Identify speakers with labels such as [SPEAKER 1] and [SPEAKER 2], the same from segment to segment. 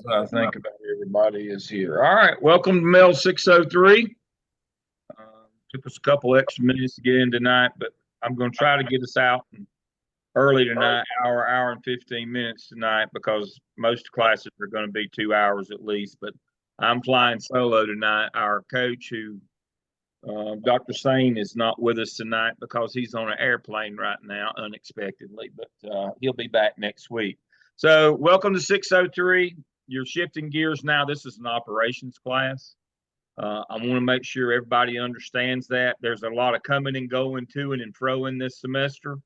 [SPEAKER 1] I think about everybody is here. All right, welcome to Mels 603. Took us a couple extra minutes to get in tonight, but I'm going to try to get us out early tonight, hour and 15 minutes tonight, because most classes are going to be 2 hours at least. But I'm flying solo tonight. Our coach, Dr. Sane, is not with us tonight because he's on an airplane right now, unexpectedly, but he'll be back next week. So, welcome to 603. You're shifting gears now. This is an operations class. I want to make sure everybody understands that. There's a lot of coming and going to and fro in this semester.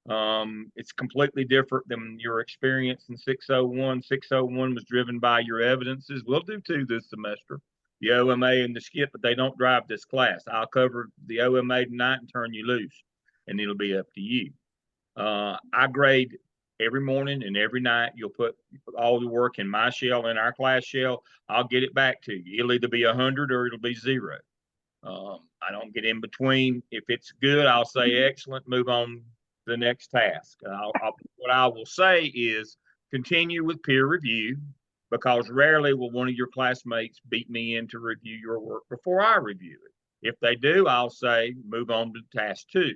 [SPEAKER 1] It's completely different than your experience in 601. 601 was driven by your evidences. We'll do two this semester, the OMA and the skip, but they don't drive this class. I'll cover the OMA tonight and turn you loose, and it'll be up to you. I grade every morning and every night. You'll put all the work in my shell, in our class shell. I'll get it back to you. It'll either be 100 or it'll be 0. I don't get in between. If it's good, I'll say excellent, move on to the next task. What I will say is continue with peer review, because rarely will one of your classmates beat me in to review your work before I review it. If they do, I'll say move on to task 2.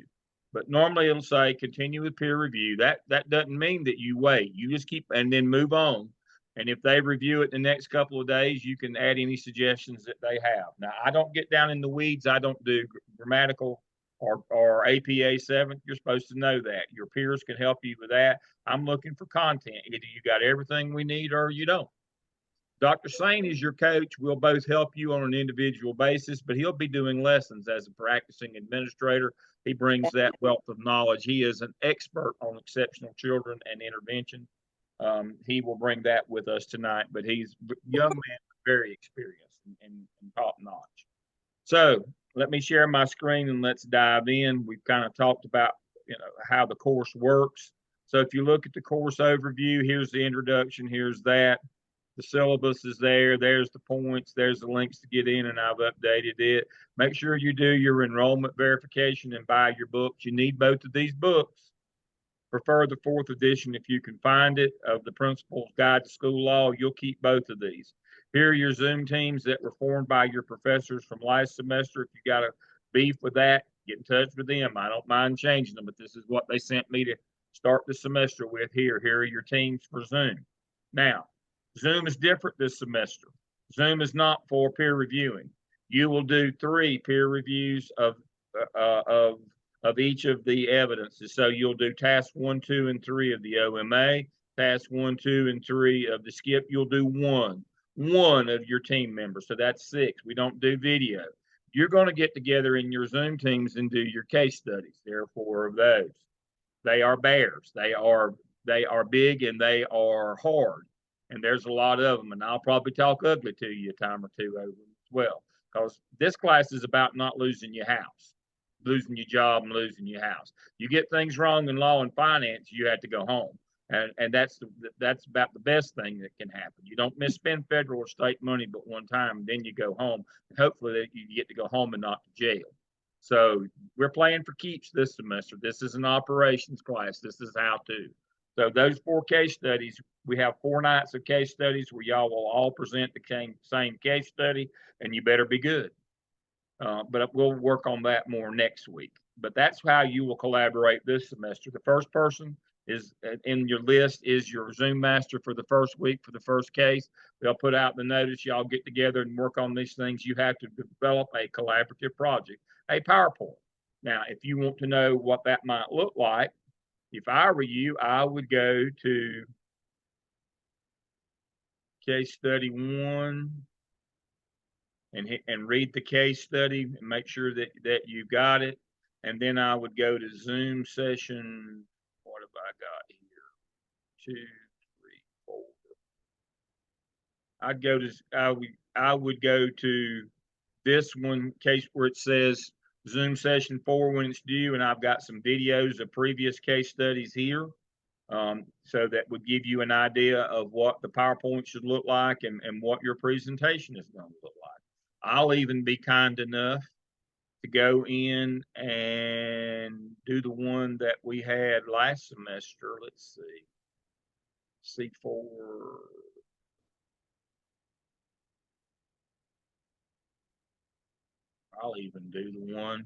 [SPEAKER 1] But normally it'll say continue with peer review. That doesn't mean that you wait. You just keep and then move on. And if they review it the next couple of days, you can add any suggestions that they have. Now, I don't get down in the weeds. I don't do grammatical or APA 7. You're supposed to know that. Your peers can help you with that. I'm looking for content. Either you got everything we need or you don't. Dr. Sane is your coach. We'll both help you on an individual basis, but he'll be doing lessons as a practicing administrator. He brings that wealth of knowledge. He is an expert on exceptional children and intervention. He will bring that with us tonight, but he's a young man, very experienced and top notch. So let me share my screen and let's dive in. We've kind of talked about how the course works. So if you look at the course overview, here's the introduction, here's that. The syllabus is there. There's the points. There's the links to get in, and I've updated it. Make sure you do your enrollment verification and buy your books. You need both of these books. Prefer the 4th edition if you can find it, of the Principal's Guide to School Law. You'll keep both of these. Here are your Zoom teams that were formed by your professors from last semester. If you got a beef with that, get in touch with them. I don't mind changing them, but this is what they sent me to start the semester with here. Here are your teams for Zoom. Now, Zoom is different this semester. Zoom is not for peer reviewing. You will do 3 peer reviews of each of the evidences. So you'll do task 1, 2, and 3 of the OMA, task 1, 2, and 3 of the skip. You'll do one of your team members. So that's 6. We don't do video. You're going to get together in your Zoom teams and do your case studies. There are 4 of those. They are bears. They are big and they are hard. And there's a lot of them. And I'll probably talk ugly to you a time or two over them as well. Because this class is about not losing your house, losing your job and losing your house. You get things wrong in law and finance, you have to go home. And that's about the best thing that can happen. You don't misspend federal or state money but one time, then you go home. And hopefully you get to go home and not to jail. So we're playing for keeps this semester. This is an operations class. This is how to. So those 4 case studies, we have 4 nights of case studies where y'all will all present the same case study, and you better be good. But we'll work on that more next week. But that's how you will collaborate this semester. The first person is in your list is your Zoom master for the first week for the first case. They'll put out the notice. Y'all get together and work on these things. You have to develop a collaborative project, a PowerPoint. Now, if you want to know what that might look like, if I were you, I would go to case study 1 and read the case study and make sure that you got it. And then I would go to Zoom session. What have I got here? 2, 3, 4. I would go to this one case where it says Zoom session 4 when it's due, and I've got some videos of previous case studies here. So that would give you an idea of what the PowerPoint should look like and what your presentation is going to look like. I'll even be kind enough to go in and do the one that we had last semester. Let's see. C4. I'll even do the one.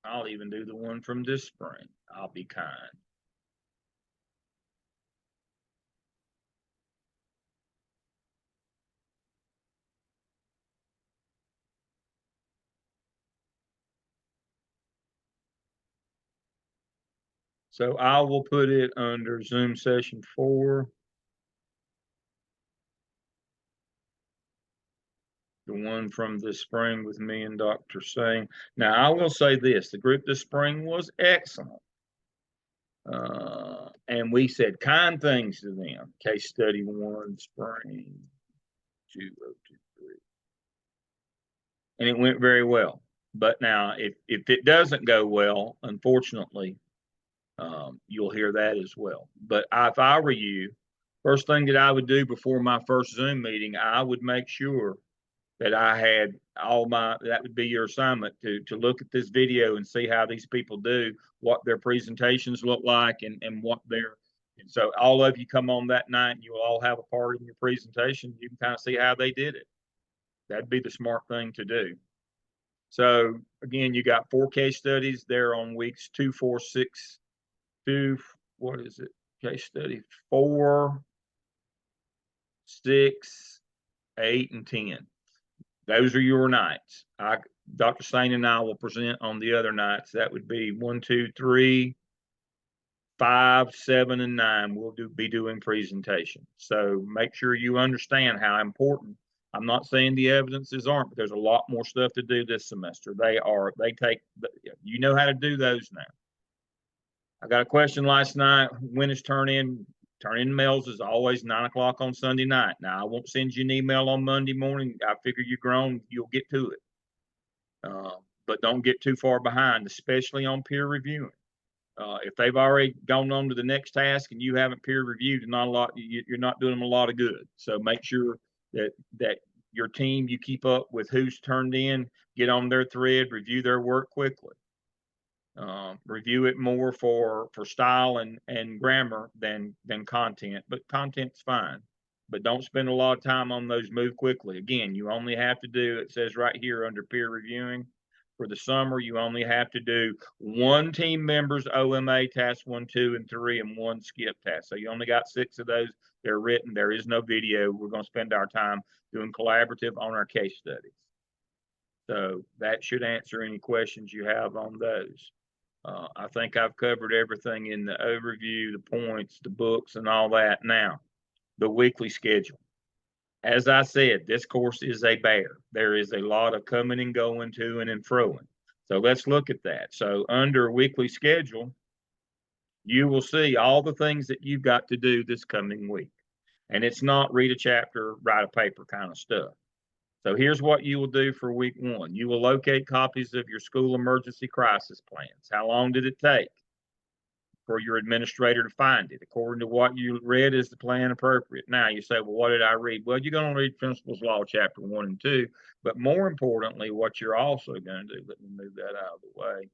[SPEAKER 1] I'll even do the one from this spring. I'll be kind. So I will put it under Zoom session 4, the one from this spring with me and Dr. Singh. Now, I will say this, the group this spring was excellent. And we said kind things to them. Case study 1, spring 2023. And it went very well. But now, if it doesn't go well, unfortunately, you'll hear that as well. But if I were you, first thing that I would do before my first Zoom meeting, I would make sure that I had all my, that would be your assignment to look at this video and see how these people do, what their presentations look like, and what their, and so all of you come on that night and you will all have a part in your presentation. You can kind of see how they did it. That'd be the smart thing to do. So again, you got 4 case studies there on weeks 2, 4, 6, 2, what is it? Case study 4, 6, 8, and 10. Those are your nights. Dr. Sane and I will present on the other nights. That would be 1, 2, 3, 5, 7, and 9. We'll be doing presentations. So make sure you understand how important. I'm not saying the evidences aren't, but there's a lot more stuff to do this semester. They take, you know how to do those now. I got a question last night. When is turn in? Turn in Mels is always 9 o'clock on Sunday night. Now I won't send you an email on Monday morning. I figure you're grown, you'll get to it. But don't get too far behind, especially on peer reviewing. If they've already gone on to the next task and you haven't peer reviewed, not a lot, you're not doing them a lot of good. So make sure that your team, you keep up with who's turned in, get on their thread, review their work quickly. Review it more for style and grammar than content, but content's fine. But don't spend a lot of time on those. Move quickly. Again, you only have to do, it says right here under peer reviewing, for the summer, you only have to do 1 team member's OMA task 1, 2, and 3, and 1 skip task. So you only got 6 of those. They're written. There is no video. We're going to spend our time doing collaborative on our case studies. So that should answer any questions you have on those. I think I've covered everything in the overview, the points, the books, and all that. Now, the weekly schedule. As I said, this course is a bear. There is a lot of coming and going, to and froing. So let's look at that. So under weekly schedule, you will see all the things that you've got to do this coming week. And it's not read a chapter, write a paper kind of stuff. So here's what you will do for week 1. You will locate copies of your school emergency crisis plans. How long did it take for your administrator to find it? According to what you read, is the plan appropriate? Now you say, well, what did I read? Well, you're going to read Principles Law, Chapter 1 and 2, but more importantly, what you're also going to do, let me move that out of the way,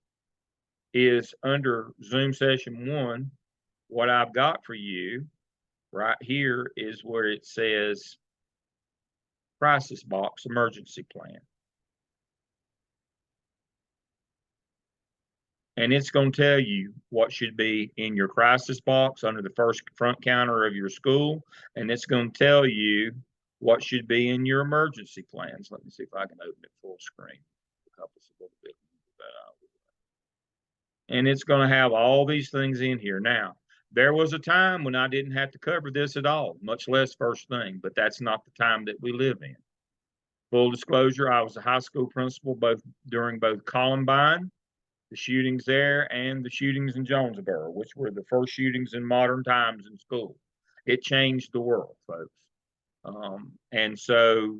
[SPEAKER 1] is under Zoom session 1, what I've got for you right here is where it says crisis box emergency plan. And it's going to tell you what should be in your crisis box under the first front counter of your school. And it's going to tell you what should be in your emergency plans. Let me see if I can open it full screen. Help us a little bit. And it's going to have all these things in here. Now, there was a time when I didn't have to cover this at all, much less first thing, but that's not the time that we live in. Full disclosure, I was a high school principal during both Columbine, the shootings there, and the shootings in Jonesboro, which were the first shootings in modern times in school. It changed the world, folks. And so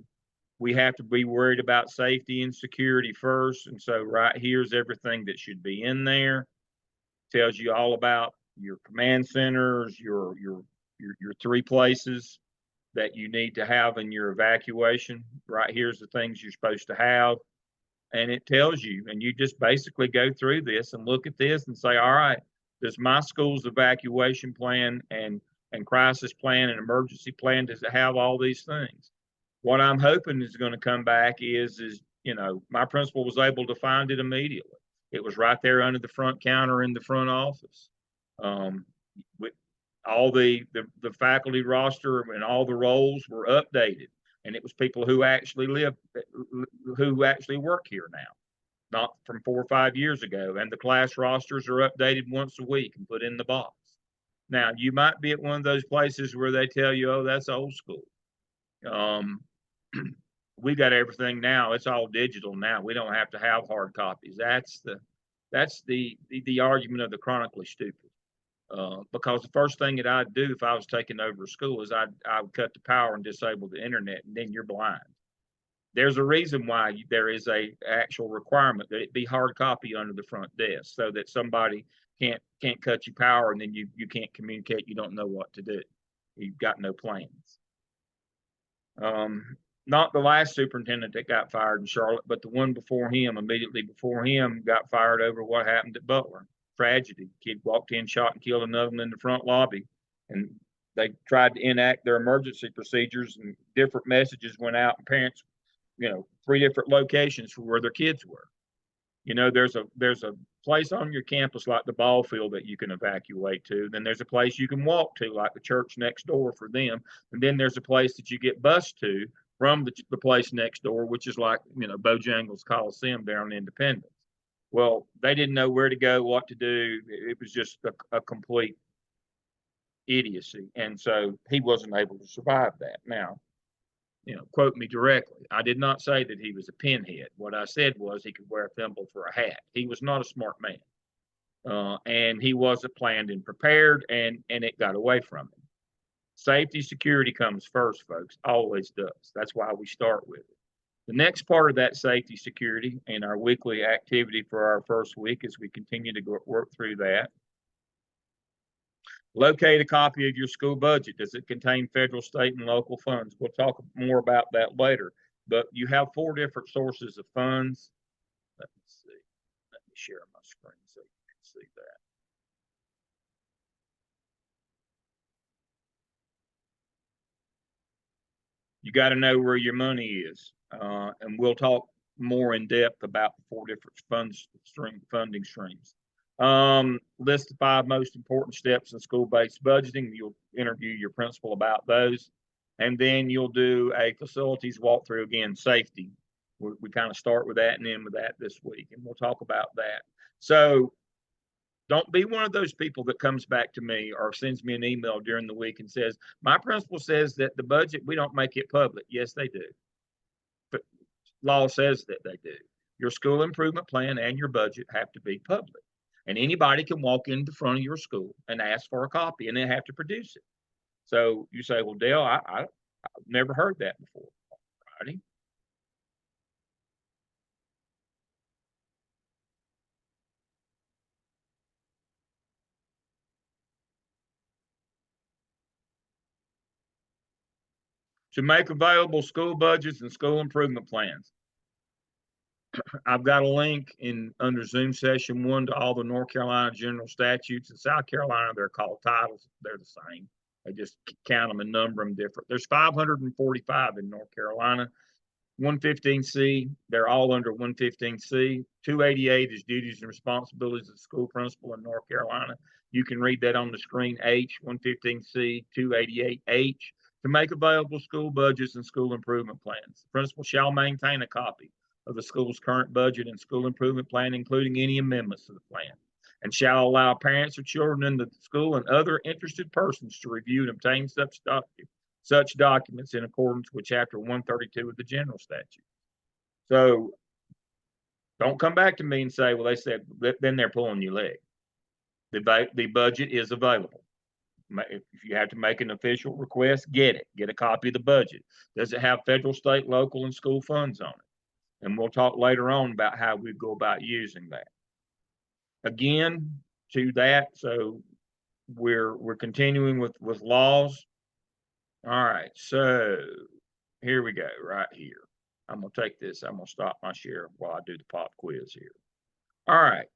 [SPEAKER 1] we have to be worried about safety and security first. And so right here's everything that should be in there. Tells you all about your command centers, your 3 places that you need to have in your evacuation. Right here's the things you're supposed to have. And it tells you, and you just basically go through this and look at this and say, all right, does my school's evacuation plan and crisis plan and emergency plan, does it have all these things? What I'm hoping is going to come back is, my principal was able to find it immediately. It was right there under the front counter in the front office. With all the faculty roster and all the roles were updated, and it was people who actually work here now, not from 4 or 5 years ago. And the class rosters are updated once a week and put in the box. Now, you might be at one of those places where they tell you, oh, that's old school. We got everything now. It's all digital now. We don't have to have hard copies. That's the argument of the chronically stupid. Because the first thing that I'd do if I was taking over a school is I would cut the power and disable the internet, and then you're blind. There's a reason why there is a actual requirement that it be hard copy under the front desk, so that somebody can't cut you power, and then you can't communicate. You don't know what to do. You've got no plans. Not the last superintendent that got fired in Charlotte, but the one before him, immediately before him, got fired over what happened at Butler. Tragedy. Kid walked in, shot, and killed another one in the front lobby. And they tried to enact their emergency procedures, and different messages went out, and parents, 3 different locations for where their kids were. There's a place on your campus like the ball field that you can evacuate to. Then there's a place you can walk to, like the church next door for them. And then there's a place that you get bused to from the place next door, which is like, Bojangles Coliseum down in Independence. Well, they didn't know where to go, what to do. It was just a complete idiocy. And so he wasn't able to survive that. Now, quote me directly. I did not say that he was a pinhead. What I said was he could wear a thimble for a hat. He was not a smart man. And he wasn't planned and prepared, and it got away from him. Safety, security comes first, folks. Always does. That's why we start with it. The next part of that safety, security, and our weekly activity for our first week as we continue to work through that. Locate a copy of your school budget. Does it contain federal, state, and local funds? We'll talk more about that later. But you have 4 different sources of funds. Let me see. Let me share my screen so you can see that. You got to know where your money is. And we'll talk more in depth about the 4 different funding streams. List the 5 most important steps in school-based budgeting. You'll interview your principal about those. And then you'll do a facilities walkthrough, again, safety. We kind of start with that and end with that this week, and we'll talk about that. So don't be one of those people that comes back to me or sends me an email during the week and says, my principal says that the budget, we don't make it public. Yes, they do. But law says that they do. Your school improvement plan and your budget have to be public. And anybody can walk in the front of your school and ask for a copy, and they have to produce it. So you say, well, Dale, I've never heard that before. Righty. To make available school budgets and school improvement plans. I've got a link under Zoom session 1 to all the North Carolina general statutes. In South Carolina, they're called titles. They're the same. They just count them and number them different. There's 545 in North Carolina. 115C, they're all under 115C. 288 is duties and responsibilities of the school principal in North Carolina. You can read that on the screen. H, 115C, 288H. To make available school budgets and school improvement plans. The principal shall maintain a copy of the school's current budget and school improvement plan, including any amendments to the plan, and shall allow parents of children in the school and other interested persons to review and obtain such documents in accordance with Chapter 132 of the general statute. So don't come back to me and say, well, they said, then they're pulling your leg. The budget is available. If you have to make an official request, get it. Get a copy of the budget. Does it have federal, state, local, and school funds on it? And we'll talk later on about how we go about using that. Again, to that, so we're continuing with laws. All right, so here we go, right here. I'm gonna take this. I'm gonna stop my share while I do the pop quiz here. All right,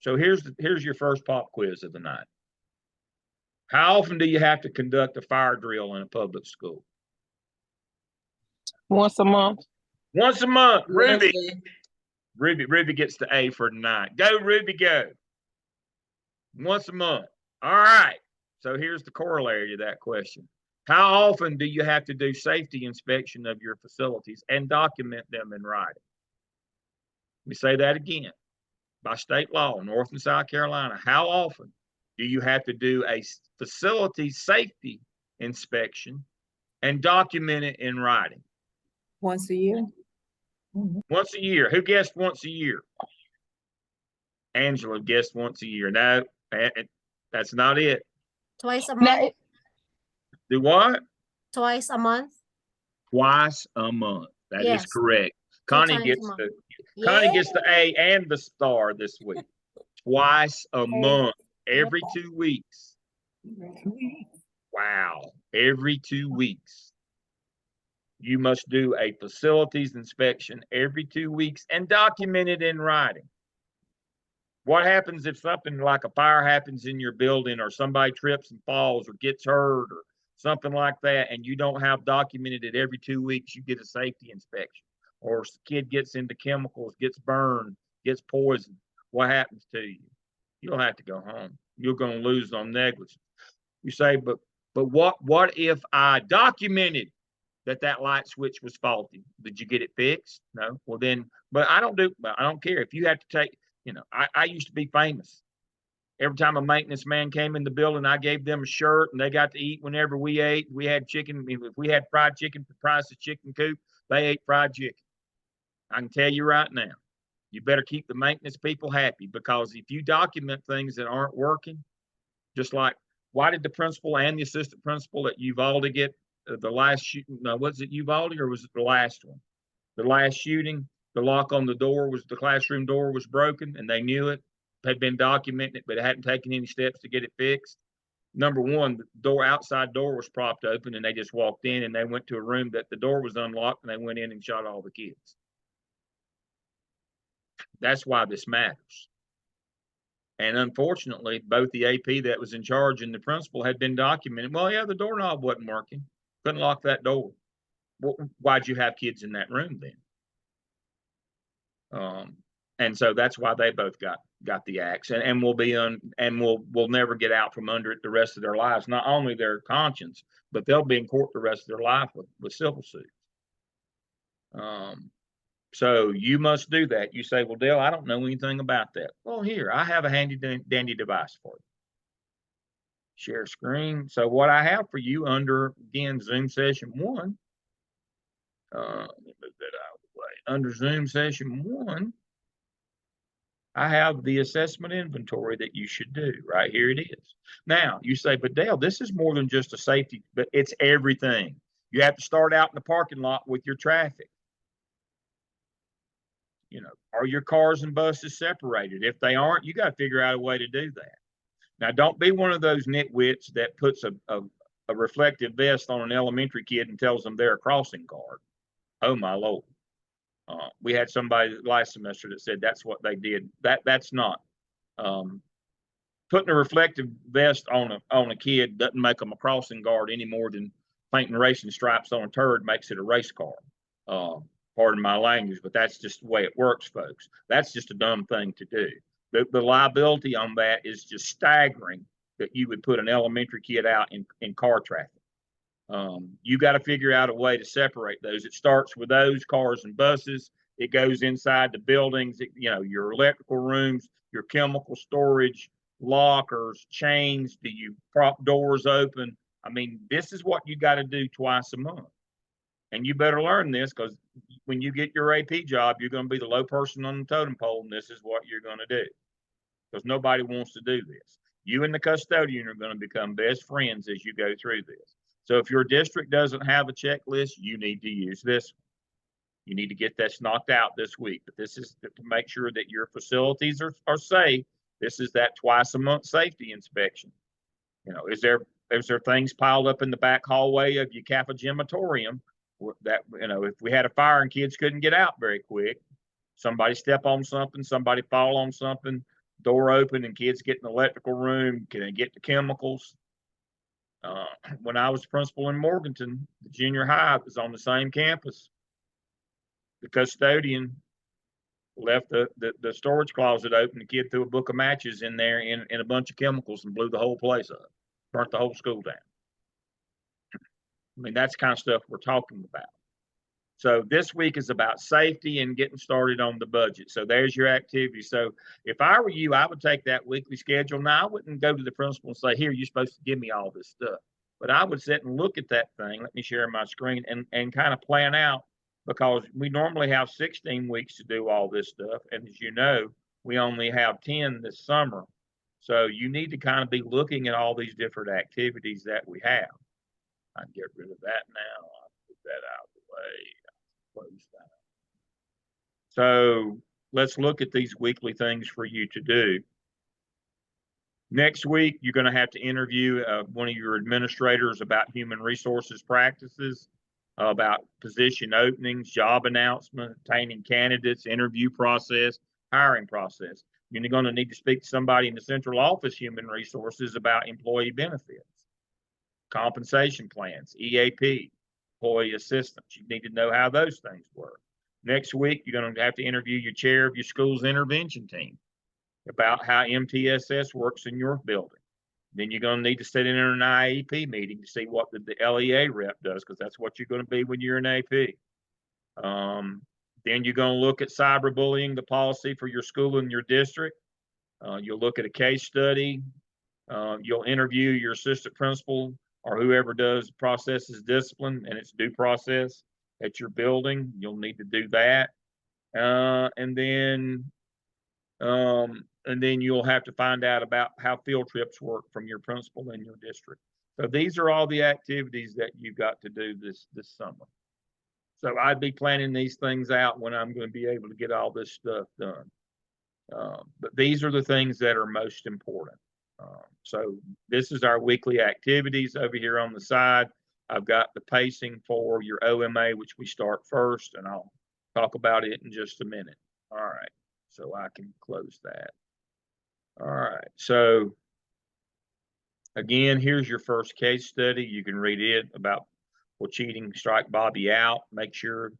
[SPEAKER 1] so here's your first pop quiz of the night. How often do you have to conduct a fire drill in a public school?
[SPEAKER 2] Once a month.
[SPEAKER 1] Once a month. Ruby.
[SPEAKER 3] Ruby.
[SPEAKER 1] Ruby gets the A for tonight. Go, Ruby, go. Once a month. All right. So here's the corollary to that question. How often do you have to do safety inspection of your facilities and document them in writing? Let me say that again. By state law, North and South Carolina, how often do you have to do a facility safety inspection and document it in writing?
[SPEAKER 3] Once a year.
[SPEAKER 1] Once a year. Who guessed once a year? Angela guessed once a year. No, that's not it.
[SPEAKER 4] Twice a month?
[SPEAKER 1] Do what?
[SPEAKER 4] Twice a month?
[SPEAKER 1] Twice a month. That is correct. Connie gets the A and the star this week. Twice a month. Every 2 weeks. Wow. Every 2 weeks. You must do a facilities inspection every 2 weeks and document it in writing. What happens if something like a fire happens in your building, or somebody trips and falls or gets hurt or something like that, and you don't have documented it every 2 weeks? You get a safety inspection, or a kid gets into chemicals, gets burned, gets poisoned. What happens to you? You'll have to go home. You're going to lose on negligence. You say, but what if I documented that light switch was faulty? Did you get it fixed? No. Well then, but I don't care if you have to take. I used to be famous. Every time a maintenance man came in the building, I gave them a shirt, and they got to eat whenever we ate. We had chicken. If we had fried chicken for the price of chicken coop, they ate fried chicken. I can tell you right now, you better keep the maintenance people happy, because if you document things that aren't working, just like, why did the principal and the assistant principal at Uvalde get the last shooting? No, was it Uvalde or was it the last one? The last shooting, the lock on the door the classroom door was broken, and they knew it, had been documenting it, but hadn't taken any steps to get it fixed. Number one, the outside door was propped open, and they just walked in, and they went to a room that the door was unlocked, and they went in and shot all the kids. That's why this matters. And unfortunately, both the AP that was in charge and the principal had been documented. Well, yeah, the doorknob wasn't working. Couldn't lock that door. Well, why'd you have kids in that room then? And so that's why they both got the axe, and will never get out from under it the rest of their lives. Not only their conscience, but they'll be in court the rest of their life with civil suits. So you must do that. You say, well, Dale, I don't know anything about that. Well, here, I have a handy dandy device for you. Share screen. So what I have for you under, again, Zoom session 1, let me move that out of the way. Under Zoom session 1, I have the assessment inventory that you should do. Right here it is. Now, you say, but Dale, this is more than just a safety, but it's everything. You have to start out in the parking lot with your traffic. Are your cars and buses separated? If they aren't, you got to figure out a way to do that. Now, don't be one of those nitwits that puts a reflective vest on an elementary kid and tells them they're a crossing guard. Oh, my Lord. We had somebody last semester that said that's what they did. That's not. Putting a reflective vest on a kid doesn't make them a crossing guard any more than painting racing stripes on a turd makes it a race car. Pardon my language, but that's just the way it works, folks. That's just a dumb thing to do. The liability on that is just staggering, that you would put an elementary kid out in car traffic. You got to figure out a way to separate those. It starts with those cars and buses. It goes inside the buildings, your electrical rooms, your chemical storage, lockers, chains. Do you prop doors open? I mean, this is what you got to do twice a month. And you better learn this, because when you get your AP job, you're going to be the low person on the totem pole, and this is what you're going to do, because nobody wants to do this. You and the custodian are going to become best friends as you go through this. So if your district doesn't have a checklist, you need to use this. You need to get this knocked out this week. But this is to make sure that your facilities are safe. This is that twice a month safety inspection. Is there things piled up in the back hallway of your Kappa Gymatorium that, if we had a fire and kids couldn't get out very quick, somebody step on something, somebody fall on something, door open, and kids get in the electrical room, can they get the chemicals? When I was principal in Morganton, the junior high was on the same campus. the custodian left the storage closet open. The kid threw a book of matches in there in a bunch of chemicals and blew the whole place up, burnt the whole school down. I mean, that's the kind of stuff we're talking about. So this week is about safety and getting started on the budget. So there's your activity. So if I were you, I would take that weekly schedule. Now, I wouldn't go to the principal and say, here, you're supposed to give me all this stuff. But I would sit and look at that thing. Let me share my screen and kind of plan out, because we normally have 16 weeks to do all this stuff. And as you know, we only have 10 this summer. So you need to kind of be looking at all these different activities that we have. I can get rid of that now. I'll put that out of the way. Close that. So let's look at these weekly things for you to do. Next week, you're going to have to interview one of your administrators about human resources practices, about position openings, job announcement, obtaining candidates, interview process, hiring process. You're going to need to speak to somebody in the central office human resources about employee benefits, compensation plans, EAP, employee assistance. You need to know how those things work. Next week, you're going to have to interview your chair of your school's intervention team about how MTSS works in your building. Then you're going to need to sit in an IEP meeting to see what the LEA rep does, because that's what you're going to be when you're an AP. Then you're going to look at cyberbullying, the policy for your school and your district. You'll look at a case study. You'll interview your assistant principal or whoever does processes discipline and its due process at your building. You'll need to do that. And then you'll have to find out about how field trips work from your principal in your district. So these are all the activities that you've got to do this summer. So I'd be planning these things out when I'm going to be able to get all this stuff done. But these are the things that are most important. So this is our weekly activities over here on the side. I've got the pacing for your OMA, which we start first, and I'll talk about it in just a minute. All right, so I can close that. All right, so again, here's your first case study. You can read it about, well, cheating, strike Bobby out. Make sure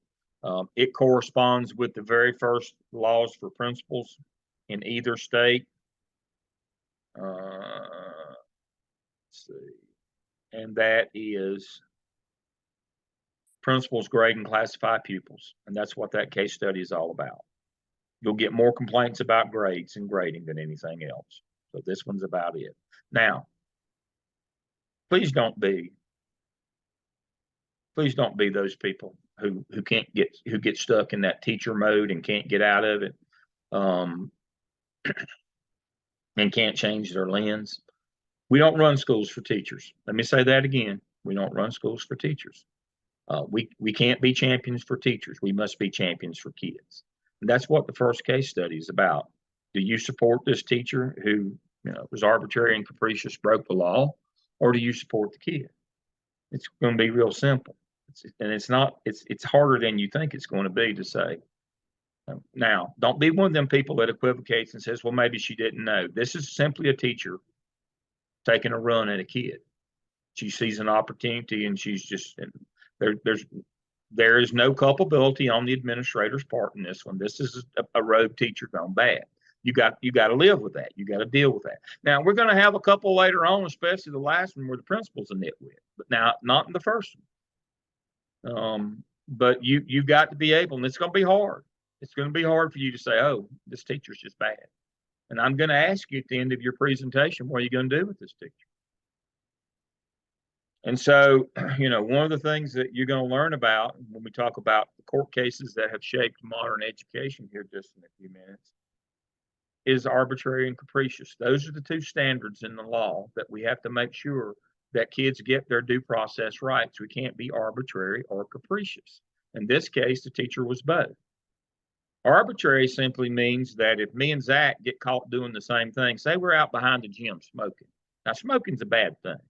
[SPEAKER 1] it corresponds with the very first laws for principals in either state. Let's see. And that is principals grade and classify pupils. And that's what that case study is all about. You'll get more complaints about grades and grading than anything else. So this one's about it. Now, please don't be those people who get stuck in that teacher mode and can't get out of it, and can't change their lens. We don't run schools for teachers. Let me say that again. We don't run schools for teachers. We can't be champions for teachers. We must be champions for kids. And that's what the first case study is about. Do you support this teacher who, was arbitrary and capricious, broke the law, or do you support the kid? It's going to be real simple. It's harder than you think it's going to be to say. Now, don't be one of them people that equivocates and says, well, maybe she didn't know. This is simply a teacher taking a run at a kid. She sees an opportunity and she's just, there is no culpability on the administrator's part in this one. This is a rogue teacher gone bad. You got to live with that. You got to deal with that. Now, we're going to have a couple later on, especially the last one where the principal's a nitwit, but now not in the first one. But you got to be able, and it's going to be hard. It's going to be hard for you to say, oh, this teacher's just bad. And I'm going to ask you at the end of your presentation, what are you going to do with this teacher? And so, one of the things that you're going to learn about when we talk about the court cases that have shaped modern education here just in a few minutes is arbitrary and capricious. Those are the two standards in the law that we have to make sure that kids get their due process rights. We can't be arbitrary or capricious. In this case, the teacher was both. Arbitrary simply means that if me and Zach get caught doing the same thing, say we're out behind the gym smoking. Now, smoking's a bad thing,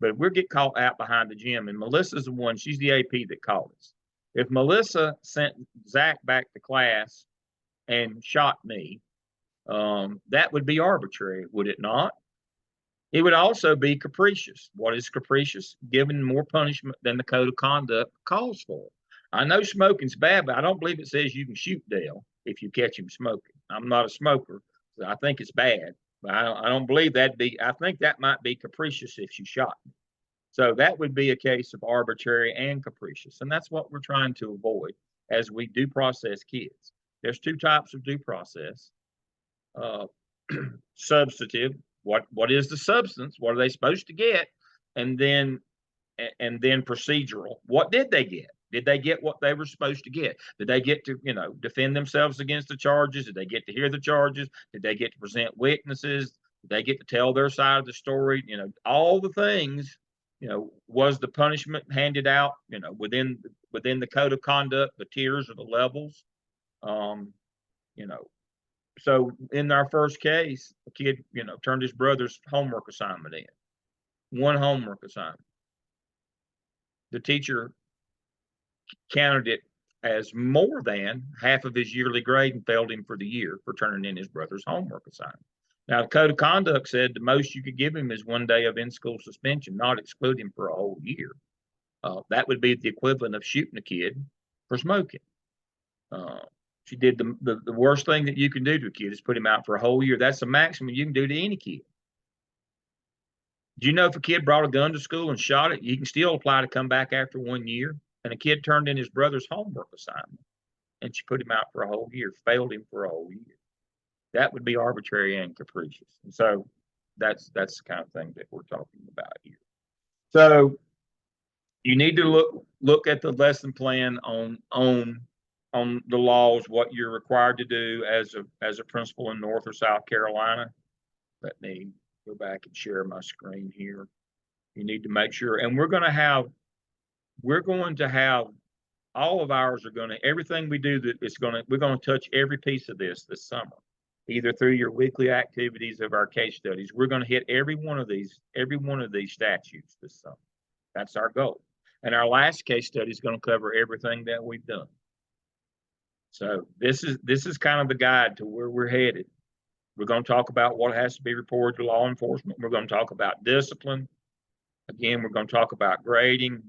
[SPEAKER 1] but we'll get caught out behind the gym, and Melissa's the one, she's the AP that caught us. If Melissa sent Zach back to class and shot me, that would be arbitrary, would it not? It would also be capricious. What is capricious? Giving more punishment than the code of conduct calls for. I know smoking's bad, but I don't believe it says you can shoot Dale if you catch him smoking. I'm not a smoker, so I think it's bad. But I don't believe that'd be, I think that might be capricious if she shot me. So that would be a case of arbitrary and capricious. And that's what we're trying to avoid as we due process kids. There's two types of due process. Substantive, what is the substance? What are they supposed to get? And then procedural. What did they get? Did they get what they were supposed to get? Did they get to, defend themselves against the charges? Did they get to hear the charges? Did they get to present witnesses? Did they get to tell their side of the story? All the things, was the punishment handed out, within the code of conduct, the tiers or the levels? You know, so in our first case, a kid, turned his brother's homework assignment in. One homework assignment. The teacher counted it as more than half of his yearly grade and failed him for the year for turning in his brother's homework assignment. Now, the code of conduct said the most you could give him is 1 day of in-school suspension, not exclude him for a whole year. That would be the equivalent of shooting a kid for smoking. She did the worst thing that you can do to a kid is put him out for a whole year. That's the maximum you can do to any kid. Do you know if a kid brought a gun to school and shot it, you can still apply to come back after 1 year? And a kid turned in his brother's homework assignment and she put him out for a whole year, failed him for a whole year. That would be arbitrary and capricious. And so that's the kind of thing that we're talking about here. So you need to look at the lesson plan on the laws, what you're required to do as a principal in North or South Carolina. Let me go back and share my screen here. You need to make sure, and we're going to have all of ours are going to, everything we do that is going to, we're going to touch every piece of this summer, either through your weekly activities of our case studies. We're going to hit every one of these statutes this summer. That's our goal. And our last case study is going to cover everything that we've done. So this is kind of the guide to where we're headed. We're going to talk about what has to be reported to law enforcement. We're going to talk about discipline. Again, we're going to talk about grading.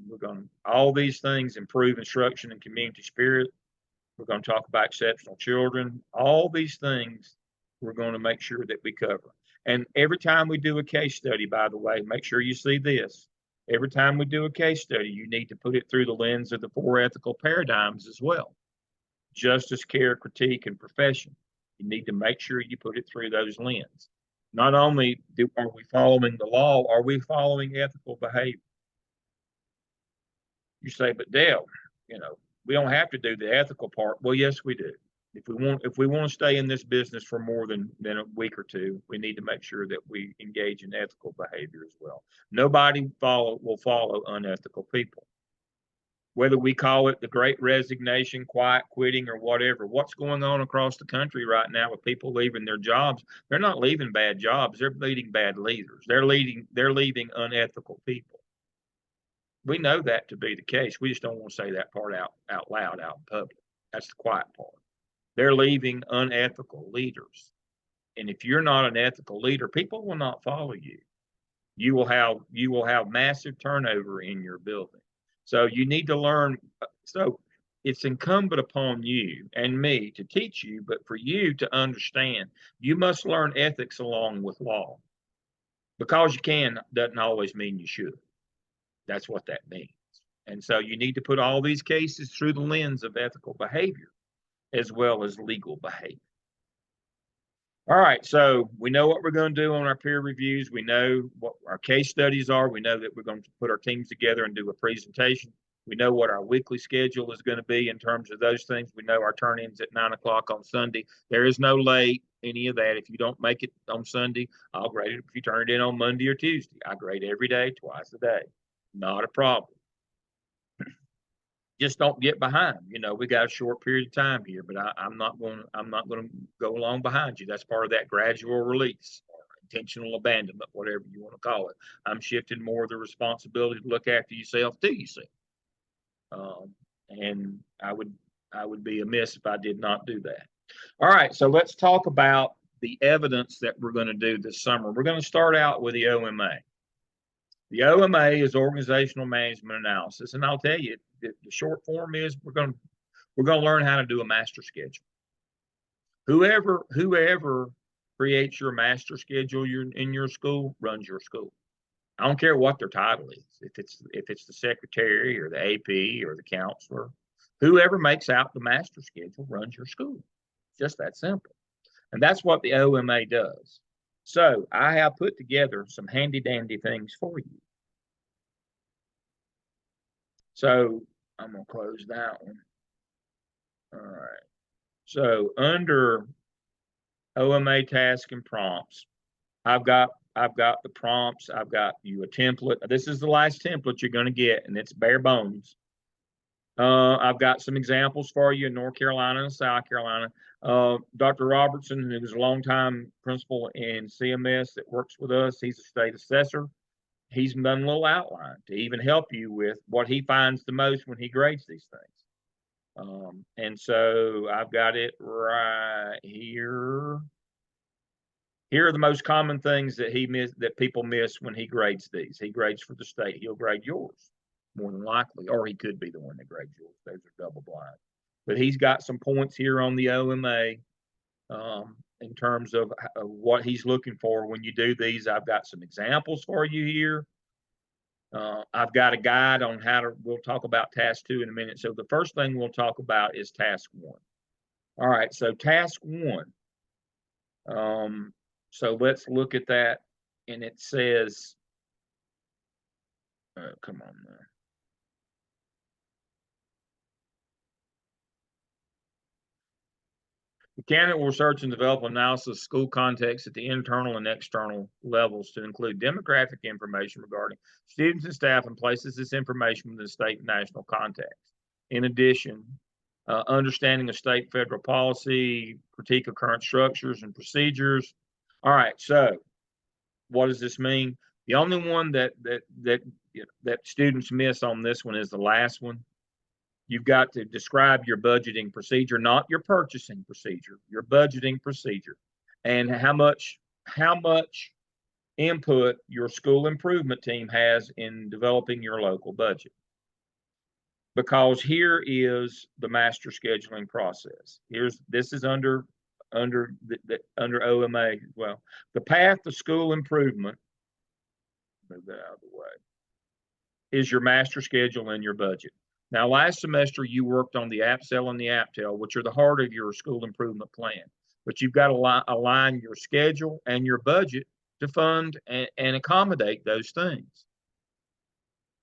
[SPEAKER 1] All these things improve instruction and community spirit. We're going to talk about exceptional children. All these things we're going to make sure that we cover. And every time we do a case study, by the way, make sure you see this. Every time we do a case study, you need to put it through the lens of the 4 ethical paradigms as well. Justice, care, critique, and profession. You need to make sure you put it through those lenses. Not only are we following the law, are we following ethical behavior? You say, but Dale, we don't have to do the ethical part. Well, yes, we do. If we want to stay in this business for more than a week or two, we need to make sure that we engage in ethical behavior as well. Nobody will follow unethical people. Whether we call it the great resignation, quiet quitting, or whatever, what's going on across the country right now with people leaving their jobs? They're not leaving bad jobs. They're leaving bad leaders. They're leaving unethical people. We know that to be the case. We just don't want to say that part out loud, out in public. That's the quiet part. They're leaving unethical leaders. And if you're not an ethical leader, people will not follow you. You will have massive turnover in your building. So you need to learn. So it's incumbent upon you and me to teach you, but for you to understand, you must learn ethics along with law. Because you can doesn't always mean you should. That's what that means. And so you need to put all these cases through the lens of ethical behavior as well as legal behavior. All right, so we know what we're going to do on our peer reviews. We know what our case studies are. We know that we're going to put our teams together and do a presentation. We know what our weekly schedule is going to be in terms of those things. We know our turn-ins at 9 o'clock on Sunday. There is no late, any of that. If you don't make it on Sunday, I'll grade it if you turn it in on Monday or Tuesday. I grade every day, twice a day. Not a problem. Just don't get behind. We got a short period of time here, but I'm not going to go along behind you. That's part of that gradual release or intentional abandonment, whatever you want to call it. I'm shifting more of the responsibility to look after yourself to yourself. And I would be amiss if I did not do that. All right, so let's talk about the evidence that we're going to do this summer. We're going to start out with the OMA. The OMA is organizational management analysis, and I'll tell you, the short form is we're going to learn how to do a master schedule. Whoever creates your master schedule in your school runs your school. I don't care what their title is. If it's the secretary or the AP or the counselor, whoever makes out the master schedule runs your school. It's just that simple. And that's what the OMA does. So I have put together some handy dandy things for you. So I'm gonna close that one. All right. So under OMA task and prompts, I've got the prompts. I've got you a template. This is the last template you're going to get, and it's bare bones. I've got some examples for you in North Carolina and South Carolina. Dr. Robertson, who was a longtime principal in CMS that works with us, he's a state assessor. He's done a little outline to even help you with what he finds the most when he grades these things. And so I've got it right here. Here are the most common things that people miss when he grades these. He grades for the state. He'll grade yours more than likely, or he could be the one that grades yours. Those are double blind. But he's got some points here on the OMA in terms of what he's looking for when you do these. I've got some examples for you here. I've got a guide on we'll talk about task 2 in a minute. So the first thing we'll talk about is task 1. All right, so task 1. So let's look at that, and it says, come on now. The candidate will research and develop analysis of school context at the internal and external levels to include demographic information regarding students and staff and places this information within the state and national context. In addition, understanding of state and federal policy, critique of current structures and procedures. All right, so what does this mean? The only one that students miss on this one is the last one. You've got to describe your budgeting procedure, not your purchasing procedure, your budgeting procedure, and how much input your school improvement team has in developing your local budget. Because here is the master scheduling process. This is under OMA as well. The path to school improvement, move that out of the way, is your master schedule and your budget. Now, last semester, you worked on the APSEL and the APTEL, which are the heart of your school improvement plan. But you've got to align your schedule and your budget to fund and accommodate those things.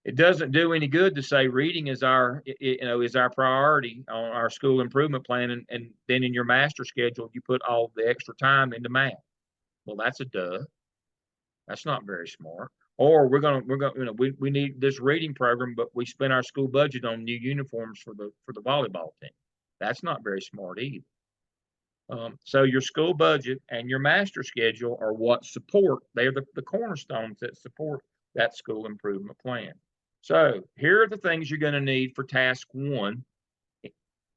[SPEAKER 1] It doesn't do any good to say reading is our priority on our school improvement plan, and then in your master schedule, you put all the extra time into math. Well, that's a duh. That's not very smart. Or we need this reading program, but we spend our school budget on new uniforms for the volleyball team. That's not very smart either. So your school budget and your master schedule are what support. They're the cornerstones that support that school improvement plan. So here are the things you're going to need for task 1,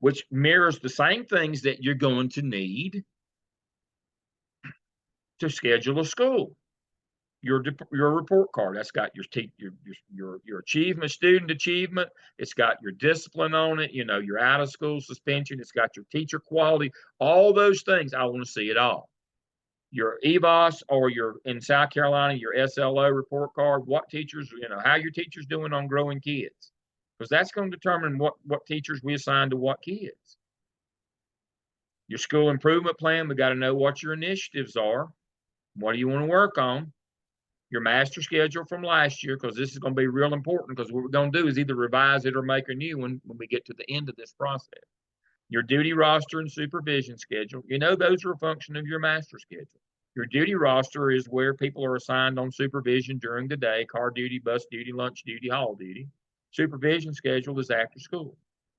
[SPEAKER 1] which mirrors the same things that you're going to need to schedule a school. Your report card, that's got your achievement, student achievement. It's got your discipline on it, your out of school suspension. It's got your teacher quality, all those things. I want to see it all. Your EVOS, or in South Carolina, your SLO report card, what teachers, how your teachers doing on growing kids, because that's going to determine what teachers we assign to what kids. Your school improvement plan, we got to know what your initiatives are. What do you want to work on? Your master schedule from last year, because this is going to be real important, because what we're going to do is either revise it or make a new one when we get to the end of this process. Your duty roster and supervision schedule, those are a function of your master schedule. Your duty roster is where people are assigned on supervision during the day: car duty, bus duty, lunch duty, hall duty. Supervision schedule is after school.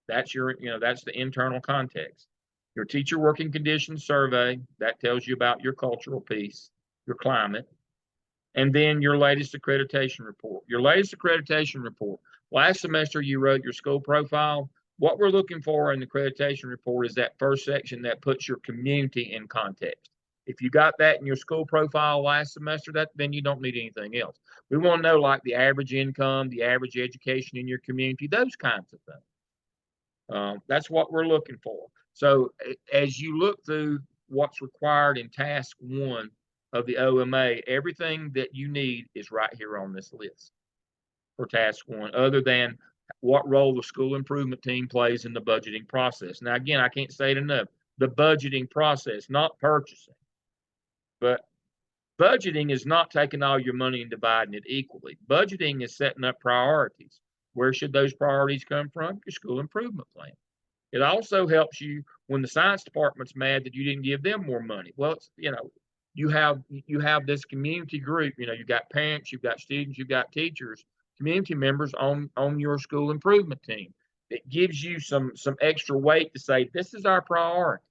[SPEAKER 1] That's that's the internal context. Your teacher working conditions survey, that tells you about your cultural piece, your climate. And then your latest accreditation report. Your latest accreditation report. Last semester, you wrote your school profile. What we're looking for in the accreditation report is that first section that puts your community in context. If you got that in your school profile last semester, then you don't need anything else. We want to know like the average income, the average education in your community, those kinds of things. That's what we're looking for. So as you look through what's required in task 1 of the OMA, everything that you need is right here on this list for task 1, other than what role the school improvement team plays in the budgeting process. Now, again, I can't say it enough. The budgeting process, not purchasing. But budgeting is not taking all your money and dividing it equally. Budgeting is setting up priorities. Where should those priorities come from? Your school improvement plan. It also helps you when the science department's mad that you didn't give them more money. Well, it's, you have this community group. You've got parents, you've got students, you've got teachers, community members on your school improvement team. It gives you some extra weight to say this is our priority.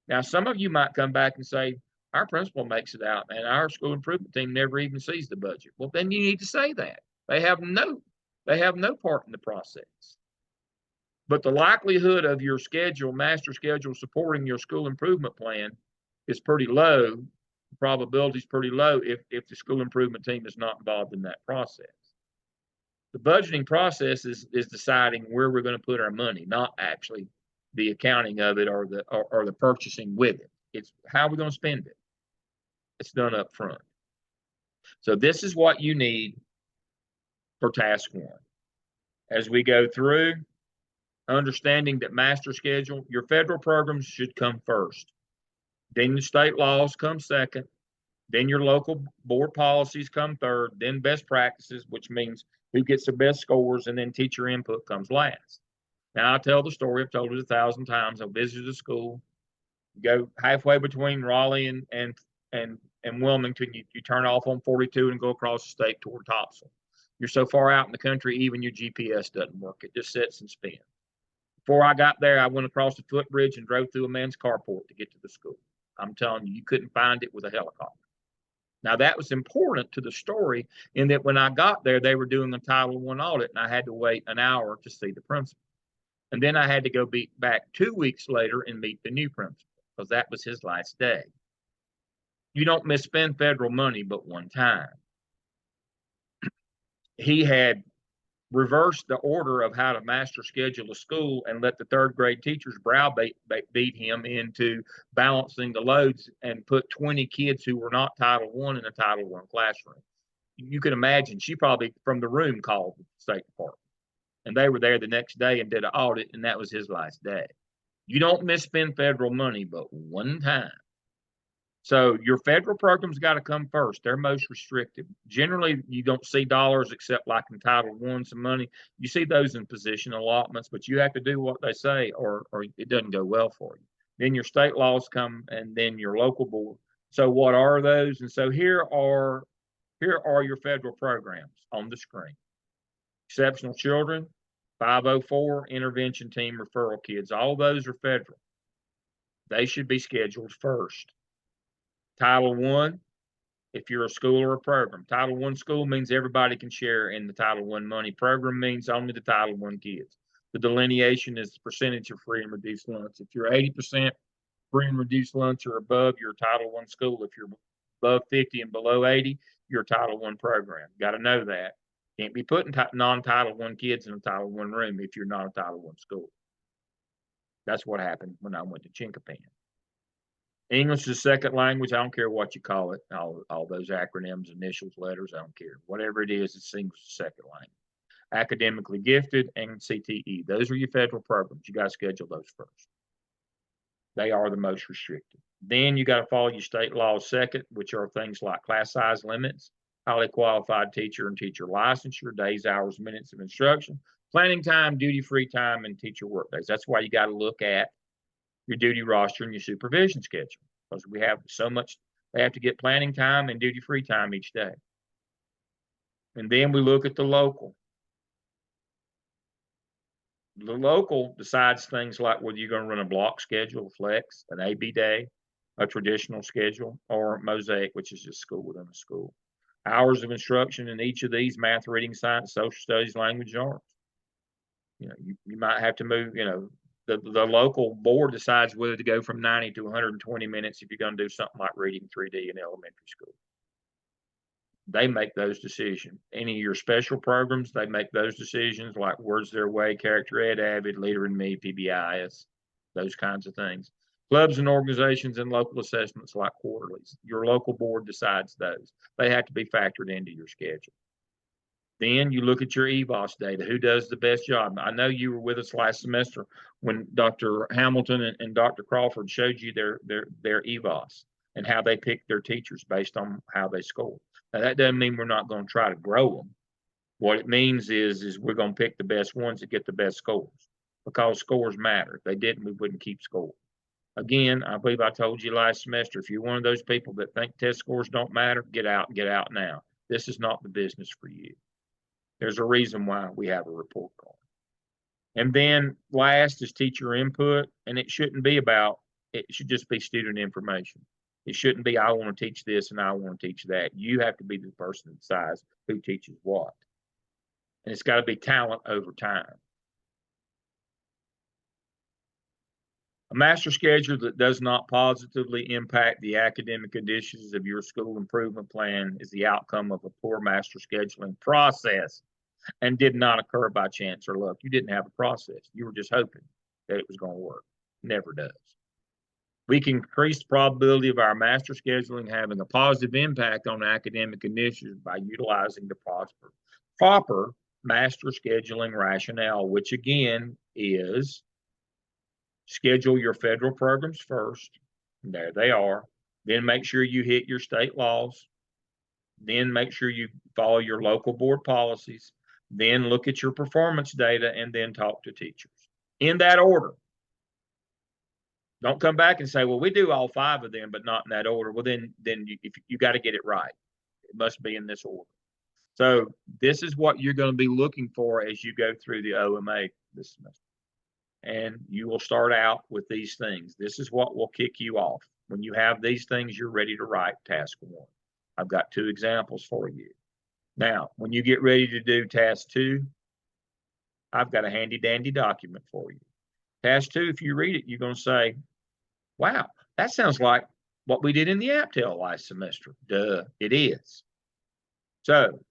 [SPEAKER 1] Now, some of you might come back and say, our principal makes it out, and our school improvement team never even sees the budget. Well, then you need to say that. They have no part in the process. But the likelihood of your master schedule supporting your school improvement plan is pretty low. The probability is pretty low if the school improvement team is not involved in that process. The budgeting process is deciding where we're going to put our money, not actually the accounting of it or the purchasing with it. It's how we're going to spend it. It's done up front. So this is what you need for task 1. As we go through, understanding that master schedule, your federal programs should come first. Then the state laws come second. Then your local board policies come third. Then best practices, which means who gets the best scores, and then teacher input comes last. Now I tell the story, I've told it 1,000 times. I visited a school, go halfway between Raleigh and Wilmington, you turn off on 42 and go across the state toward Topsail. You're so far out in the country, even your GPS doesn't work. It just sits and spins. Before I got there, I went across the footbridge and drove through a man's carport to get to the school. I'm telling you, you couldn't find it with a helicopter. Now, that was important to the story in that when I got there, they were doing a Title I audit, and I had to wait an hour to see the principal. And then I had to go back 2 weeks later and meet the new principal because that was his last day. You don't misspend federal money but one time. He had reversed the order of how to master schedule a school and let the 3rd grade teachers browbeat him into balancing the loads and put 20 kids who were not Title I in a Title I classroom. You can imagine she probably from the room called the State Department, and they were there the next day and did an audit, and that was his last day. You don't misspend federal money but one time. So your federal programs got to come first. They're most restrictive. Generally, you don't see dollars except like in Title I, some money. You see those in position allotments, but you have to do what they say or it doesn't go well for you. Then your state laws come and then your local board. So what are those? And so here are your federal programs on the screen. Exceptional Children, 504, Intervention Team, Referral Kids. All those are federal. They should be scheduled first. Title I, if you're a school or a program. Title I school means everybody can share in the Title I money. Program means only the Title I kids. The delineation is the percentage of free and reduced lunch. If you're 80% free and reduced lunch or above, you're a Title I school. If you're above 50 and below 80, you're a Title I program. Got to know that. Can't be putting non-Title I kids in a Title I room if you're not a Title I school. That's what happened when I went to Chincopan. English is second language. I don't care what you call it. All those acronyms, initials, letters, I don't care. Whatever it is, it's English is second language. Academically gifted and CTE. Those are your federal programs. You got to schedule those first. They are the most restricted. Then you got to follow your state laws second, which are things like class size limits, highly qualified teacher and teacher licensure, days, hours, minutes of instruction, planning time, duty-free time, and teacher work days. That's why you got to look at your duty roster and your supervision schedule because we have so much. They have to get planning time and duty-free time each day. And then we look at the local. The local decides things like whether you're going to run a block schedule, flex, an AB day, a traditional schedule, or mosaic, which is just school within a school. Hours of instruction in each of these: math, reading, science, social studies, language, arts. You might have to move, the local board decides whether to go from 90 to 120 minutes if you're going to do something like reading 3D in elementary school. They make those decisions. Any of your special programs, they make those decisions, like Words Their Way, Character Ed, Avid, Leader in Me, PBIS, those kinds of things. Clubs and organizations and local assessments like quarterlies. Your local board decides those. They have to be factored into your schedule. Then you look at your EVOS data. Who does the best job? I know you were with us last semester when Dr. Hamilton and Dr. Crawford showed you their EVOS and how they pick their teachers based on how they score. Now, that doesn't mean we're not going to try to grow them. What it means is we're going to pick the best ones that get the best scores, because scores matter. If they didn't, we wouldn't keep score. Again, I believe I told you last semester, if you're one of those people that think test scores don't matter, get out and get out now. This is not the business for you. There's a reason why we have a report card. And then last is teacher input, and it shouldn't be about, it should just be student information. It shouldn't be, I want to teach this and I want to teach that. You have to be the person that decides who teaches what. And it's got to be talent over time. A master schedule that does not positively impact the academic conditions of your school improvement plan is the outcome of a poor master scheduling process and did not occur by chance or luck. You didn't have a process. You were just hoping that it was going to work. Never does. We can increase the probability of our master scheduling having a positive impact on academic conditions by utilizing the proper master scheduling rationale, which again is schedule your federal programs first. There they are. Then make sure you hit your state laws. Then make sure you follow your local board policies. Then look at your performance data and then talk to teachers in that order. Don't come back and say, well, we do all 5 of them, but not in that order. Well, then you got to get it right. It must be in this order. So this is what you're going to be looking for as you go through the OMA this semester. And you will start out with these things. This is what will kick you off. When you have these things, you're ready to write task 1. I've got 2 examples for you. Now, when you get ready to do task 2, I've got a handy dandy document for you. Task 2, if you read it, you're going to say, wow, that sounds like what we did in the APTEL last semester. Duh, it is. So,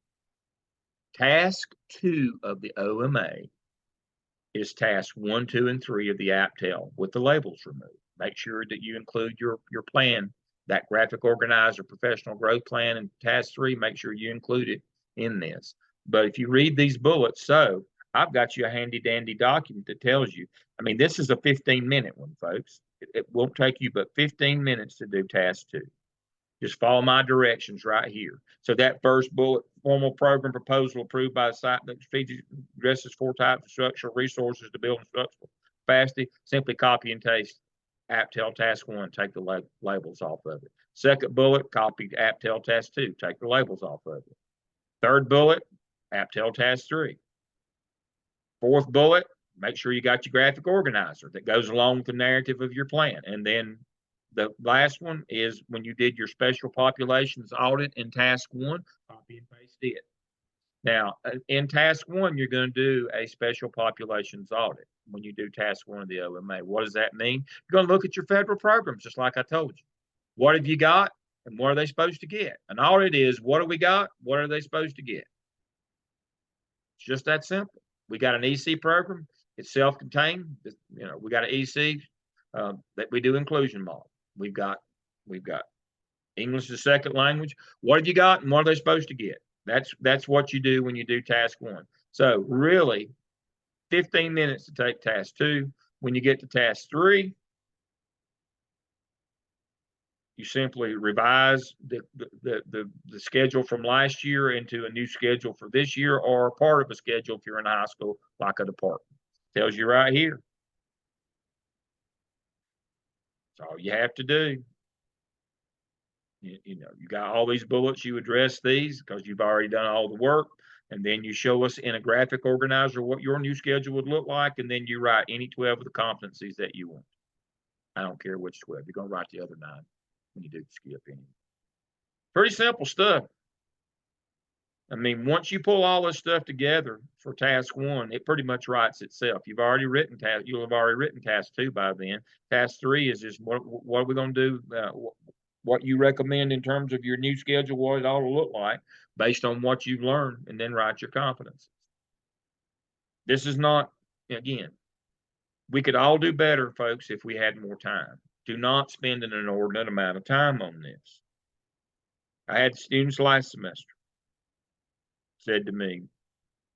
[SPEAKER 1] task 2 of the OMA is task 1, 2, and 3 of the APTEL with the labels removed. Make sure that you include your plan, that graphic organizer professional growth plan, and task 3, make sure you include it in this. But if you read these bullets, so I've got you a handy dandy document that tells you, I mean, this is a 15-minute one, folks. It won't take you but 15 minutes to do task 2. Just follow my directions right here. So that first bullet, formal program proposal approved by the site that addresses 4 types of structural resources to build instructional capacity. Simply copy and paste APTEL task 1, take the labels off of it. Second bullet, copy APTEL task 2, take the labels off of it. Third bullet, APTEL task 3. Fourth bullet, make sure you got your graphic organizer that goes along with the narrative of your plan. And then the last one is when you did your special populations audit in task 1, copy and paste it. Now, in task 1, you're going to do a special populations audit when you do task 1 of the OMA. What does that mean? You're going to look at your federal programs, just like I told you. What have you got and what are they supposed to get? An audit is, what do we got? What are they supposed to get? It's just that simple. We got an EC program. It's self-contained. You know, we got an EC that we do inclusion model. We've got English as a second language. What have you got and what are they supposed to get? That's what you do when you do task 1. So really, 15 minutes to take task 2. When you get to task 3, you simply revise the schedule from last year into a new schedule for this year, or part of a schedule if you're in high school, like a department. Tells you right here. That's all you have to do. You know, you got all these bullets, you address these because you've already done all the work. And then you show us in a graphic organizer what your new schedule would look like. And then you write any 12 of the competencies that you want. I don't care which 12. You're going to write the other 9 when you do skip anyway. Pretty simple stuff. I mean, once you pull all this stuff together for task one, it pretty much writes itself. You'll have already written task two by then. Task three is just what are we going to do? What you recommend in terms of your new schedule, what it ought to look like based on what you've learned, and then write your competencies. This is not, again, we could all do better, folks, if we had more time. Do not spend an inordinate amount of time on this. I had students last semester said to me,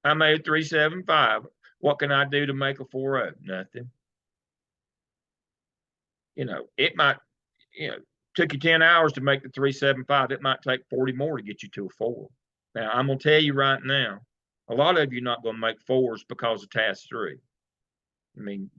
[SPEAKER 1] I made a 3.75. What can I do to make a 4.0? Nothing. It might, took you 10 hours to make the 3.75. It might take 40 more to get you to a 4. Now, I'm going to tell you right now, a lot of you are not going to make 4s because of task 3. I mean,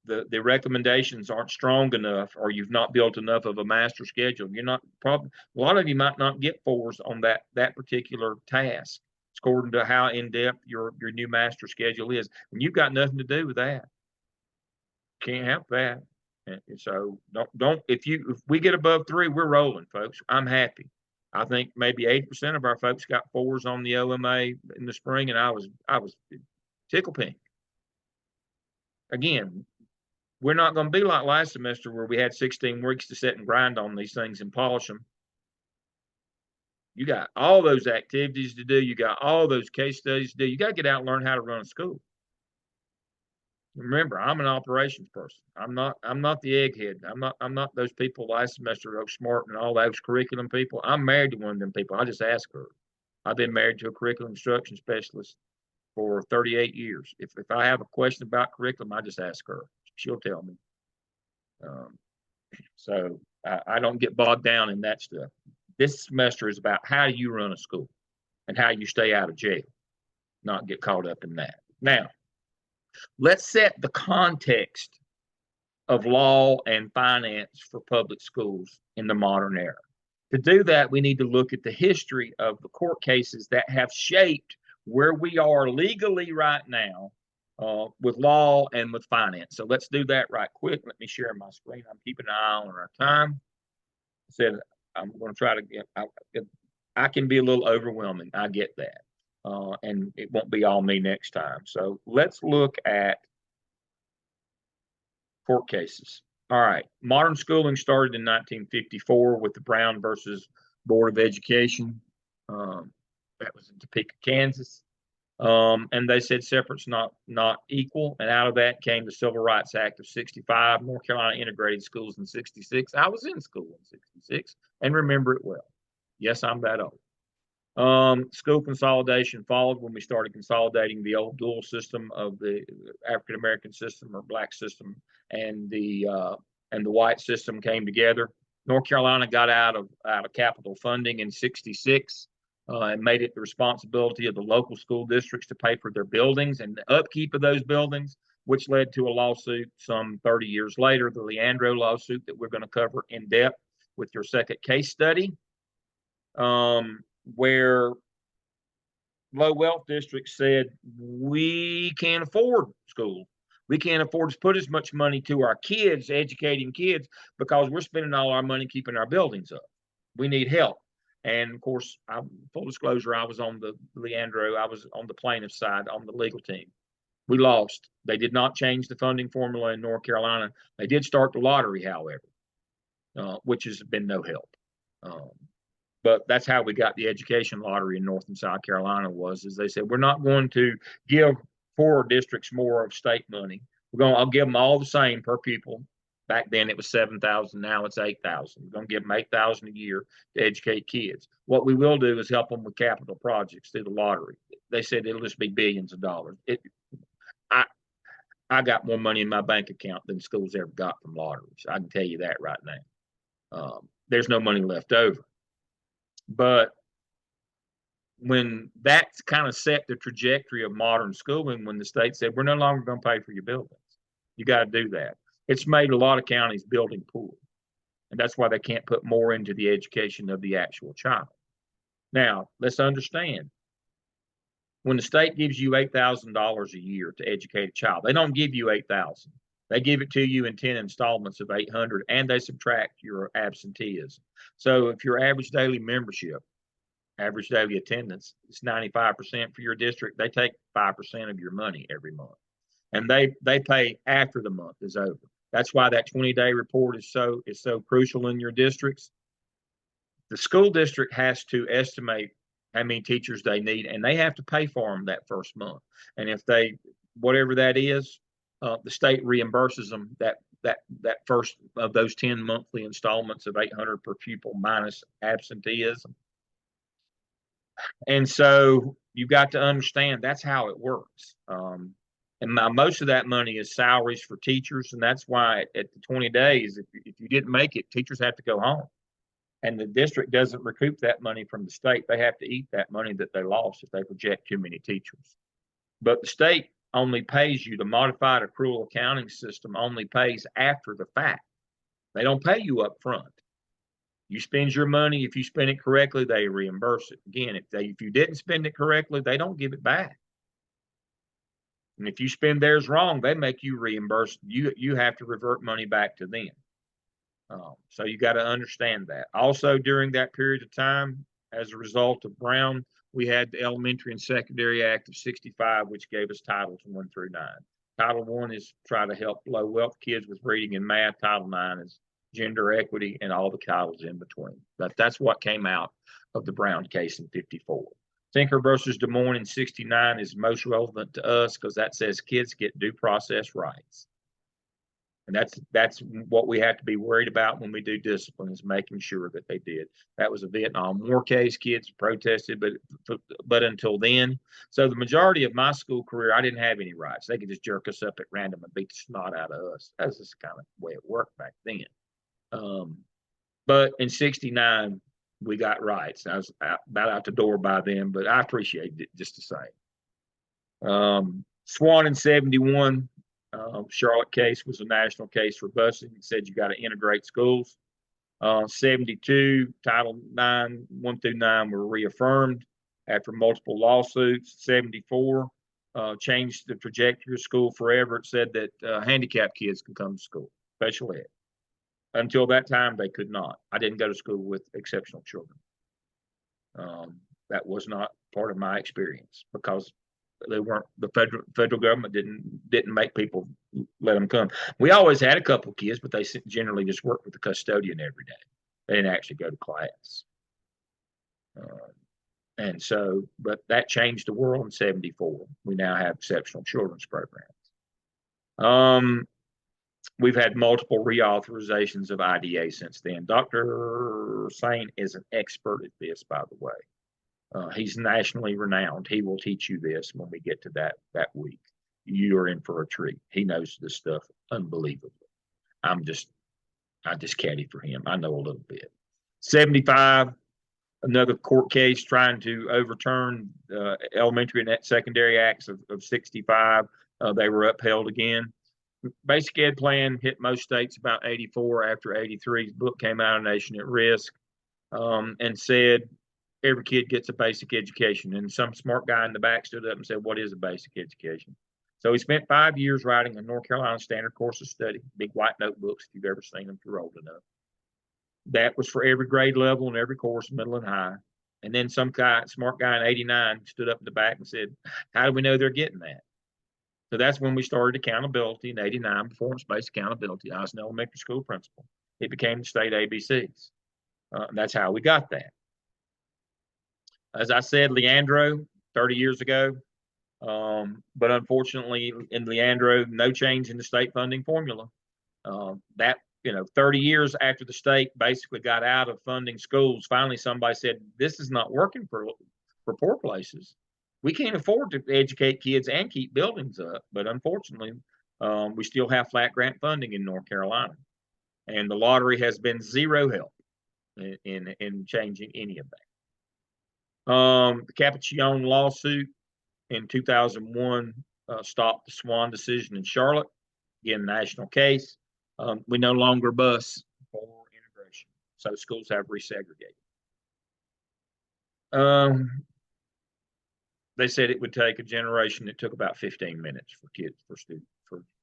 [SPEAKER 1] the recommendations aren't strong enough, or you've not built enough of a master schedule. You're not probably, a lot of you might not get 4s on that particular task, according to how in-depth your new master schedule is. And you've got nothing to do with that. Can't help that. And so don't if we get above 3, we're rolling, folks. I'm happy. I think maybe 80% of our folks got 4s on the OMA in the spring, and I was tickle pink. Again, we're not going to be like last semester where we had 16 weeks to sit and grind on these things and polish them. You got all those activities to do. You got all those case studies to do. You got to get out and learn how to run a school. Remember, I'm an operations person. I'm not the egghead. I'm not those people last semester, those smart and all those curriculum people. I'm married to one of them people. I just ask her. I've been married to a curriculum instruction specialist for 38 years. If I have a question about curriculum, I just ask her. She'll tell me. So I don't get bogged down in that stuff. This semester is about how you run a school and how you stay out of jail, not get caught up in that. Now, let's set the context of law and finance for public schools in the modern era. To do that, we need to look at the history of the court cases that have shaped where we are legally right now with law and with finance. So let's do that right quick. Let me share my screen. I'm keeping an eye on our time. I said I'm going to try to get. I can be a little overwhelming. I get that, and it won't be all me next time. So let's look at court cases. All right, modern schooling started in 1954 with the Brown versus Board of Education. That was in Topeka, Kansas. And they said separate's not equal. And out of that came the Civil Rights Act of 65. North Carolina integrated schools in 66. I was in school in 66 and remember it well. Yes, I'm that old. School consolidation followed when we started consolidating the old dual system of the African American system or black system and the white system came together. North Carolina got out of capital funding in 66 and made it the responsibility of the local school districts to pay for their buildings and the upkeep of those buildings, which led to a lawsuit some 30 years later, the Leandro lawsuit that we're going to cover in depth with your second case study. Where low wealth districts said, we can't afford school. We can't afford to put as much money to our kids, educating kids, because we're spending all our money keeping our buildings up. We need help. And of course, full disclosure, I was on the Leandro, I was on the plaintiff's side on the legal team. We lost. They did not change the funding formula in North Carolina. They did start the lottery, however, which has been no help. But that's how we got the education lottery in North and South Carolina was, as they said, we're not going to give 4 districts more of state money. I'll give them all the same per pupil. Back then it was 7,000. Now it's 8,000. We're going to give them 8,000 a year to educate kids. What we will do is help them with capital projects through the lottery. They said it'll just be billions of dollars. I got more money in my bank account than schools ever got from lotteries. I can tell you that right now. There's no money left over. But when that's kind of set the trajectory of modern schooling, when the state said, we're no longer going to pay for your buildings, you got to do that. It's made a lot of counties building poor. And that's why they can't put more into the education of the actual child. Now, let's understand, when the state gives you $8,000 a year to educate a child, they don't give you $8,000. They give it to you in 10 installments of $800, and they subtract your absenteeism. So if your average daily membership average daily attendance. It's 95% for your district. They take 5% of your money every month, and they pay after the month is over. That's why that 20-day report is so crucial in your districts. The school district has to estimate how many teachers they need, and they have to pay for them that first month. And if they, whatever that is, the state reimburses them that first of those 10 monthly installments of $800 per pupil minus absenteeism. And so you've got to understand that's how it works. And most of that money is salaries for teachers, and that's why at the 20 days, if you didn't make it, teachers have to go home. And the district doesn't recoup that money from the state. They have to eat that money that they lost if they project too many teachers. But the state only pays you, the modified accrual accounting system only pays after the fact. They don't pay you up front. You spend your money, if you spend it correctly, they reimburse it. Again, if you didn't spend it correctly, they don't give it back. And if you spend theirs wrong, they make you reimburse. You have to revert money back to them. So you got to understand that. Also, during that period of time, as a result of Brown, we had the Elementary and Secondary Act of '65, which gave us Titles 1 through 9. Title I is try to help low wealth kids with reading and math. Title IX is gender equity and all the titles in between. That's what came out of the Brown case in '54. Tinker versus Des Moines in '69 is most relevant to us because that says kids get due process rights. And that's what we have to be worried about when we do discipline, is making sure that they did. That was a Vietnam War case. Kids protested, but until then. So the majority of my school career, I didn't have any rights. They could just jerk us up at random and beat the snot out of us. That's just kind of the way it worked back then. But in '69, we got rights. I was about out the door by then, but I appreciated it just the same. Swan in '71. Charlotte case was a national case for busing. It said you got to integrate schools. 72, Title IX, 1 through 9 were reaffirmed after multiple lawsuits. 74 changed the trajectory of school forever. It said that handicapped kids can come to school, special ed. Until that time, they could not. I didn't go to school with exceptional children. That was not part of my experience because they weren't, the federal government didn't make people let them come. We always had a couple of kids, but they generally just worked with the custodian every day. They didn't actually go to class. And so, but that changed the world in '74. We now have exceptional children's programs. We've had multiple reauthorizations of IDA since then. Dr. Sain is an expert at this, by the way. He's nationally renowned. He will teach you this when we get to that week. You are in for a treat. He knows this stuff unbelievably. I just caddy for him. I know a little bit. 75, another court case trying to overturn elementary and secondary acts of '65. They were upheld again. Basic Ed plan hit most states about '84. After '83, his book came out, A Nation at Risk, and said every kid gets a basic education. And some smart guy in the back stood up and said, what is a basic education? So he spent 5 years writing a North Carolina standard course of study, big white notebooks, if you've ever seen them, if you're old enough. That was for every grade level and every course, middle and high. And then some smart guy in '89 stood up in the back and said, how do we know they're getting that? So that's when we started accountability in '89, performance-based accountability. I was an elementary school principal. It became the state ABCs. And that's how we got that. As I said, Leandro, 30 years ago. But unfortunately, in Leandro, no change in the state funding formula. 30 years after the state basically got out of funding schools, finally somebody said, this is not working for poor places. We can't afford to educate kids and keep buildings up. But unfortunately, we still have flat grant funding in North Carolina. And the lottery has been zero help in changing any of that. The Capuchon lawsuit in 2001 stopped the Swan decision in Charlotte. Again, national case. We no longer bus for integration, so schools have resegregated. They said it would take a generation. It took about 15 minutes for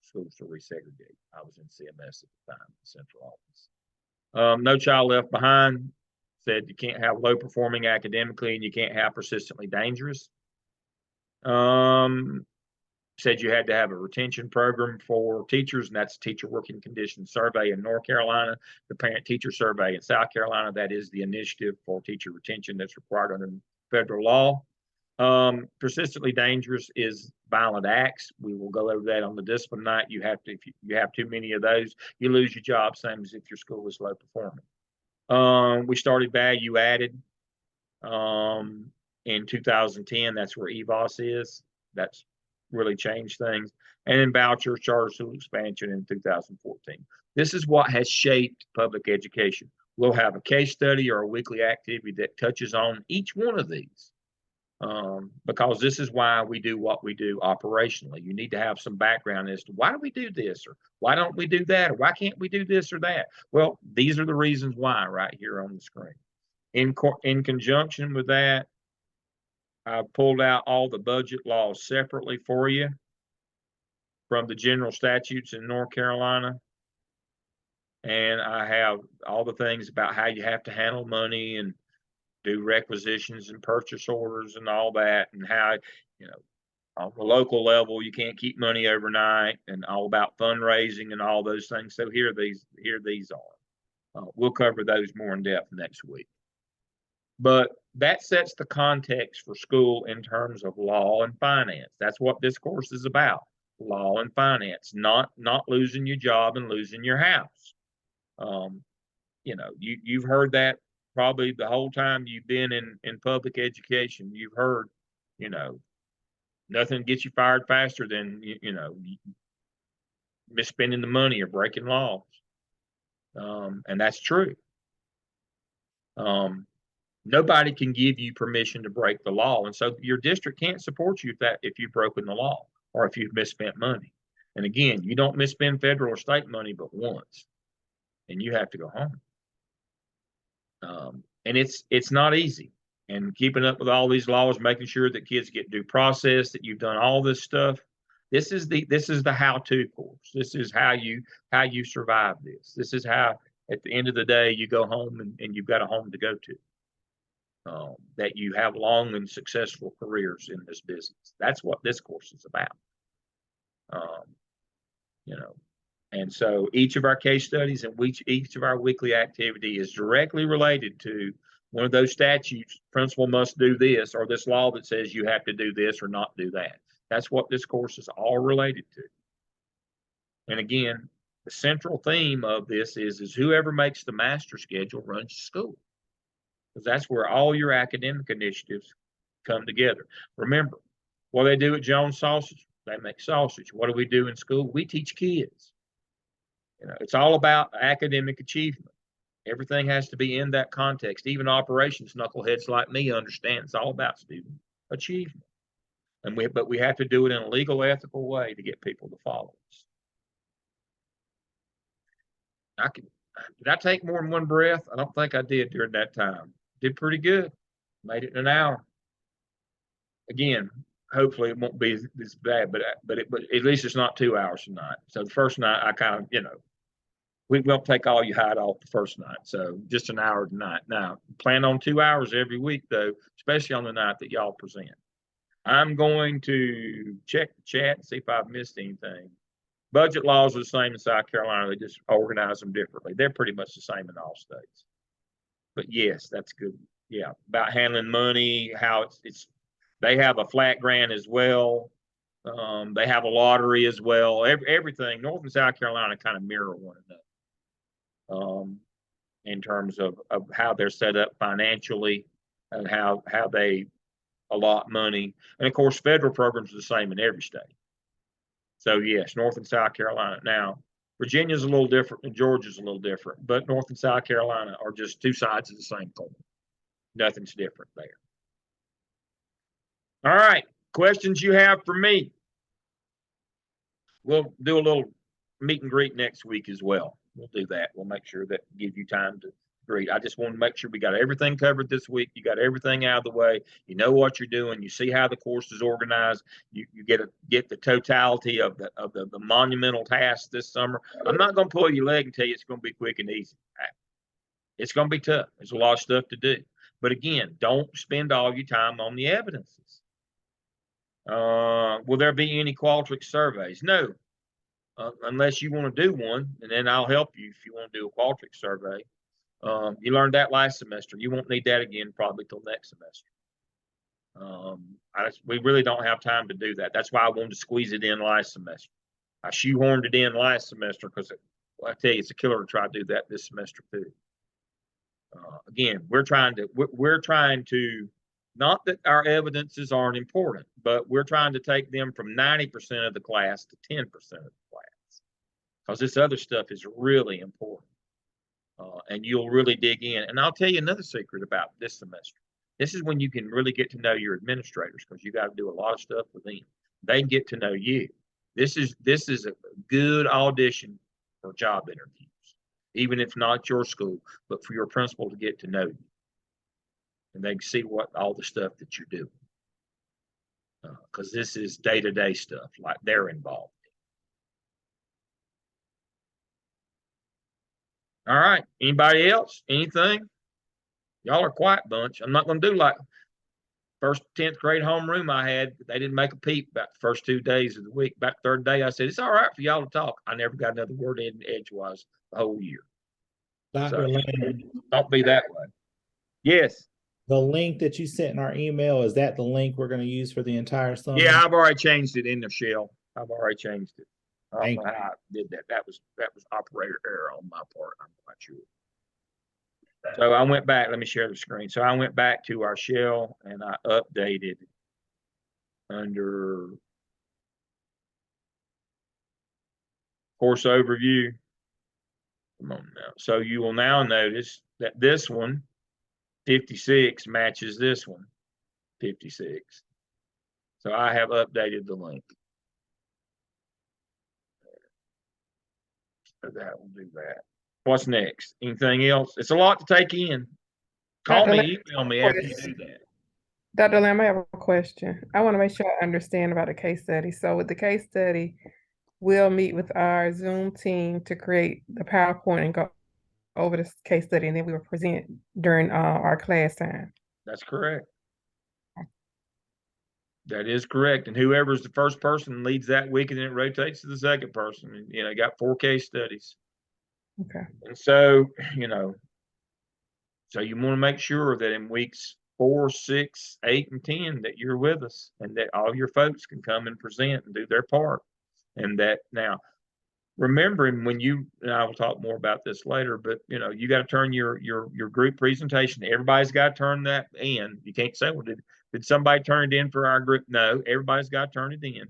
[SPEAKER 1] schools to resegregate. I was in CMS at the time, the central office. No Child Left Behind. said you can't have low performing academically and you can't have persistently dangerous. Said you had to have a retention program for teachers, and that's Teacher Working Conditions Survey in North Carolina, the Parent Teacher Survey in South Carolina. That is the initiative for teacher retention that's required under federal law. Persistently dangerous is violent acts. We will go over that on the discipline night. You have to, if you have too many of those, you lose your job, same as if your school is low performing. We started value added in 2010. That's where EVOS is. That's really changed things. And then voucher charter school expansion in 2014. This is what has shaped public education. We'll have a case study or a weekly activity that touches on each one of these. Because this is why we do what we do operationally. You need to have some background as to why do we do this, or why don't we do that, or why can't we do this or that? Well, these are the reasons why right here on the screen. In conjunction with that, I've pulled out all the budget laws separately for you from the general statutes in North Carolina. And I have all the things about how you have to handle money and do requisitions and purchase orders and all that, and how, you know, on the local level, you can't keep money overnight, and all about fundraising and all those things. So here these are. We'll cover those more in depth next week. But that sets the context for school in terms of law and finance. That's what this course is about. Law and finance, not losing your job and losing your house. You know, you've heard that probably the whole time you've been in public education. You've heard, you know, nothing gets you fired faster than, you know, misspending the money or breaking laws. And that's true. Nobody can give you permission to break the law. And so your district can't support you if you've broken the law or if you've misspent money. And again, you don't misspend federal or state money but once, and you have to go home. And it's not easy. And keeping up with all these laws, making sure that kids get due process, that you've done all this stuff. This is the how-to course. This is how you survive this. This is how at the end of the day you go home and you've got a home to go to. That you have long and successful careers in this business. That's what this course is about. You know, and so each of our case studies and each of our weekly activity is directly related to one of those statutes. Principal must do this, or this law that says you have to do this or not do that. That's what this course is all related to. And again, the central theme of this is whoever makes the master schedule runs the school. Because that's where all your academic initiatives come together. Remember, what they do at Jones Sausage, they make sausage. What do we do in school? We teach kids. You know, it's all about academic achievement. Everything has to be in that context. Even operations knuckleheads like me understand it's all about student achievement. But we have to do it in a legal, ethical way to get people to follow us. Did I take more than one breath? I don't think I did during that time. Did pretty good. Made it in an hour. Again, hopefully it won't be this bad, but at least it's not 2 hours tonight. So the first night I kind of, you know, we won't take all your hide off the first night. So just an hour tonight. Now, plan on 2 hours every week though, especially on the night that y'all present. I'm going to check the chat and see if I've missed anything. Budget laws are the same in South Carolina. They just organize them differently. They're pretty much the same in all states. But yes, that's good. Yeah, about handling money, how it's they have a flat grant as well. They have a lottery as well. Everything, North and South Carolina kind of mirror one another in terms of how they're set up financially and how they allot money. And of course, federal programs are the same in every state. So yes, North and South Carolina. Now, Virginia's a little different and Georgia's a little different, but North and South Carolina are just two sides of the same coin. Nothing's different there. All right, questions you have for me? We'll do a little meet and greet next week as well. We'll do that. We'll make sure that give you time to greet. I just want to make sure we got everything covered this week. You got everything out of the way. You know what you're doing. You see how the course is organized. You get the totality of the monumental task this summer. I'm not going to pull your leg and tell you it's going to be quick and easy. It's going to be tough. There's a lot of stuff to do. But again, don't spend all your time on the evidences. Will there be any Qualtrics surveys? No, unless you want to do one, and then I'll help you if you want to do a Qualtrics survey. You learned that last semester. You won't need that again probably till next semester. We really don't have time to do that. That's why I wanted to squeeze it in last semester. I shoehorned it in last semester because I tell you, it's a killer to try to do that this semester too. Again, we're trying to, not that our evidences aren't important, but we're trying to take them from 90% of the class to 10% of the class, because this other stuff is really important. And you'll really dig in. And I'll tell you another secret about this semester. This is when you can really get to know your administrators, because you got to do a lot of stuff with them. They get to know you. This is a good audition for job interviews, even if not your school, but for your principal to get to know you. And they can see what all the stuff that you're doing. Because this is day-to-day stuff like they're involved in. All right. Anybody else? Anything? Y'all are a quiet bunch. I'm not going to do like first 10th grade homeroom I had. They didn't make a peep about the first 2 days of the week. About the third day, I said, it's all right for y'all to talk. I never got another word in edgewise the whole year.
[SPEAKER 2] Dr.
[SPEAKER 1] So,
[SPEAKER 2] Lane,
[SPEAKER 1] don't be that way. Yes.
[SPEAKER 2] the link that you sent in our email, is that the link we're going to use for the entire summer?
[SPEAKER 1] Yeah, I've already changed it in the shell. I've already changed it. I don't
[SPEAKER 2] Thank
[SPEAKER 1] know how I did that. That was operator error on my part. I'm quite sure. So I went back. Let me share the screen. So I went back to our shell and I updated under course overview. Come on now. So you will now notice that this one, 56, matches this one, 56. So I have updated the link. So that will do that. What's next? Anything else? It's a lot to take in. Call me, email me after you do that.
[SPEAKER 3] Dr. Lamb, I have a question. I want to make sure I understand about the case study. So with the case study, we'll meet with our Zoom team to create the PowerPoint and go over this case study, and then we will present during our class time.
[SPEAKER 1] That's correct. That is correct. And whoever's the first person leads that week, and then it rotates to the second person. And, you know, got 4 case studies.
[SPEAKER 3] Okay.
[SPEAKER 1] And so, you know, so you want to make sure that in weeks 4, 6, 8, and 10 that you're with us, and that all your folks can come and present and do their part. And that now, remembering when you, and I will talk more about this later, but you know, you got to turn your group presentation. Everybody's got to turn that in. You can't say, well, did somebody turn it in for our group? No, everybody's got to turn it in.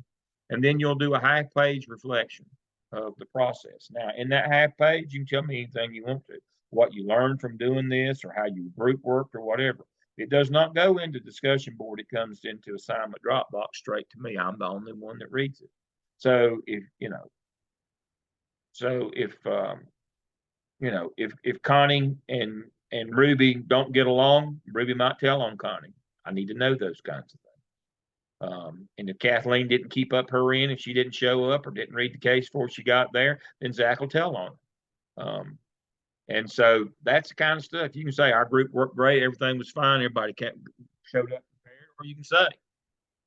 [SPEAKER 1] And then you'll do a half-page reflection of the process. Now, in that half page, you can tell me anything you want to, what you learned from doing this, or how you group worked, or whatever. It does not go into discussion board. It comes into assignment Dropbox straight to me. I'm the only one that reads it. So if, you know, if Connie and Ruby don't get along, Ruby might tell on Connie. I need to know those kinds of things. And if Kathleen didn't keep up her end, if she didn't show up or didn't read the case before she got there, then Zach will tell on her. And so that's the kind of stuff you can say. Our group worked great, everything was fine, everybody showed up prepared, or you can say,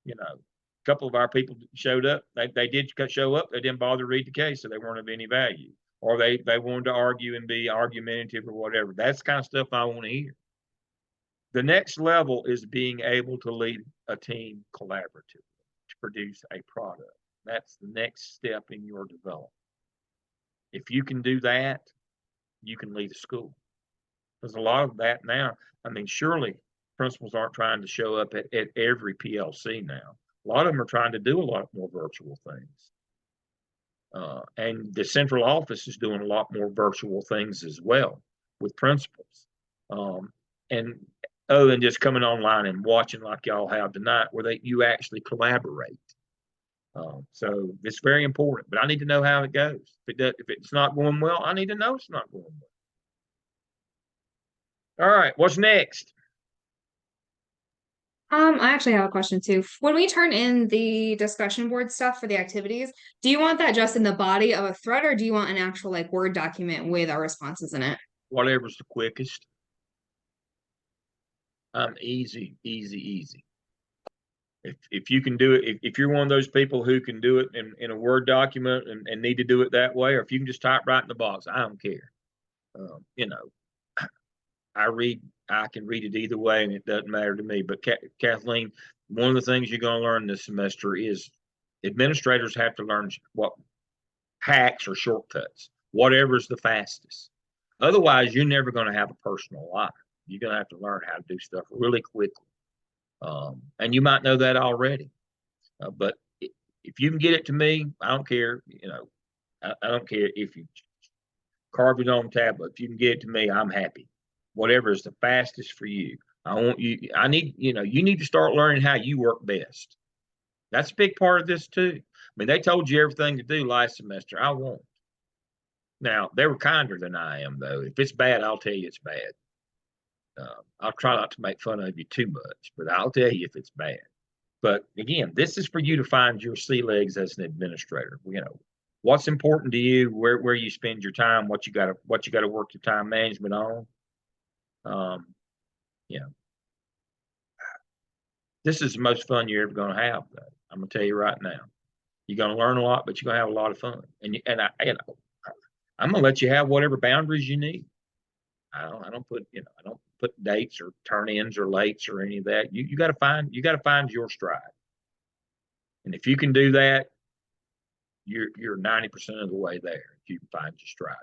[SPEAKER 1] you know, a couple of our people showed up. They did show up. They didn't bother to read the case, so they weren't of any value. Or they wanted to argue and be argumentative or whatever. That's the kind of stuff I want to hear. The next level is being able to lead a team collaboratively to produce a product. That's the next step in your development. If you can do that, you can lead a school. There's a lot of that now. I mean, surely principals aren't trying to show up at every PLC now. A lot of them are trying to do a lot more virtual things. And the central office is doing a lot more virtual things as well with principals. And other than just coming online and watching like y'all have tonight, where you actually collaborate. So it's very important, but I need to know how it goes. If it's not going well, I need to know it's not going well. All right, what's next?
[SPEAKER 5] I actually have a question too. When we turn in the discussion board stuff for the activities, do you want that just in the body of a thread, or do you want an actual like Word document with our responses in it?
[SPEAKER 1] whatever's the quickest. I'm easy, easy, easy. If you can do it, if you're one of those people who can do it in a Word document and need to do it that way, or if you can just type right in the box, I don't care. You know, I can read it either way, and it doesn't matter to me. But Kathleen, one of the things you're going to learn this semester is administrators have to learn what hacks or shortcuts, whatever's the fastest. Otherwise, you're never going to have a personal life. You're going to have to learn how to do stuff really quickly. And you might know that already. But if you can get it to me, I don't care. You know, I don't care if you carve it on tablet. If you can get it to me, I'm happy. Whatever is the fastest for you. I need, you need to start learning how you work best. That's a big part of this too. I mean, they told you everything to do last semester. I won't. Now, they were kinder than I am, though. If it's bad, I'll tell you it's bad. I'll try not to make fun of you too much, but I'll tell you if it's bad. But again, this is for you to find your sea legs as an administrator. You know, what's important to you, where you spend your time, what you got to work your time management on. You know, this is the most fun you're ever going to have, though. I'm going to tell you right now. You're going to learn a lot, but you're going to have a lot of fun. I'm going to let you have whatever boundaries you need. I don't put dates or turn-ins or lates or any of that. You got to find your stride. And if you can do that, you're 90% of the way there. If you can find your stride.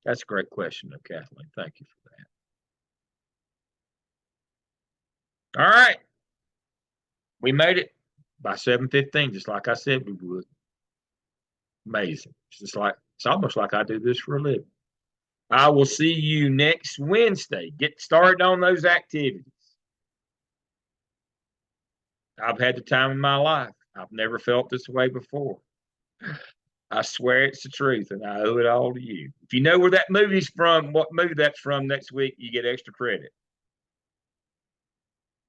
[SPEAKER 1] That's a great question, though, Kathleen. Thank you for that. All right. We made it by 7:15, just like I said we would. Amazing. It's almost like I do this for a living. I will see you next Wednesday. Get started on those activities. I've had the time of my life. I've never felt this way before. I swear it's the truth, and I owe it all to you. If you know where that movie's from, what movie that's from next week, you get extra credit.